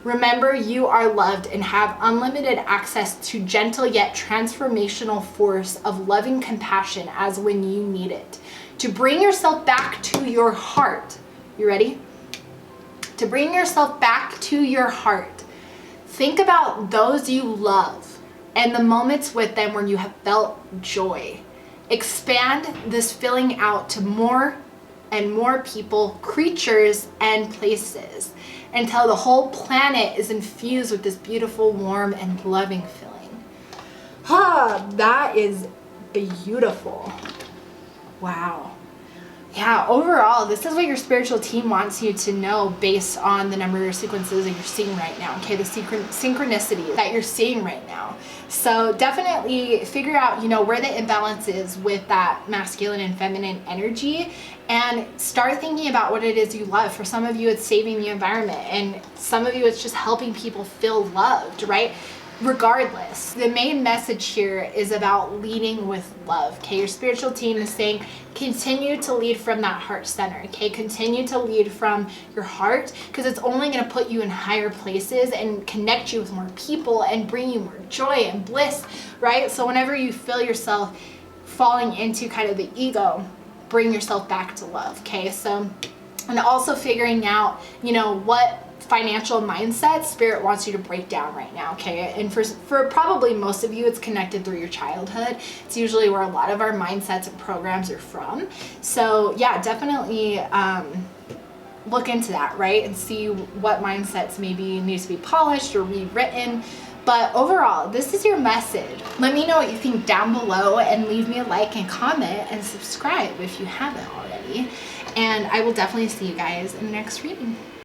Remember, you are loved and have unlimited access to gentle yet transformational force of loving compassion as when you need it. To bring yourself back to your heart. You ready? To bring yourself back to your heart. Think about those you love and the moments with them where you have felt joy. Expand this feeling out to more and more people, creatures, and places until the whole planet is infused with this beautiful, warm, and loving feeling. That is beautiful. Wow. Yeah, overall, this is what your spiritual team wants you to know based on the number of sequences that you're seeing right now, okay? The synchronicity that you're seeing right now. So definitely figure out, where the imbalance is with that masculine and feminine energy, and start thinking about what it is you love. For some of you, it's saving the environment, and some of you, it's just helping people feel loved, right? Regardless, the main message here is about leading with love, okay? Your spiritual team is saying continue to lead from that heart center, okay? Continue to lead from your heart, because it's only going to put you in higher places and connect you with more people and bring you more joy and bliss, right? So whenever you feel yourself falling into kind of the ego, bring yourself back to love, okay? So, and also figuring out, what financial mindset spirit wants you to break down right now, okay? And for probably most of you, it's connected through your childhood. It's usually where a lot of our mindsets and programs are from. So yeah, definitely look into that, right? And see what mindsets maybe need to be polished or rewritten. But overall, this is your message. Let me know what you think down below, and leave me a like and comment and subscribe if you haven't already. And I will definitely see you guys in the next reading.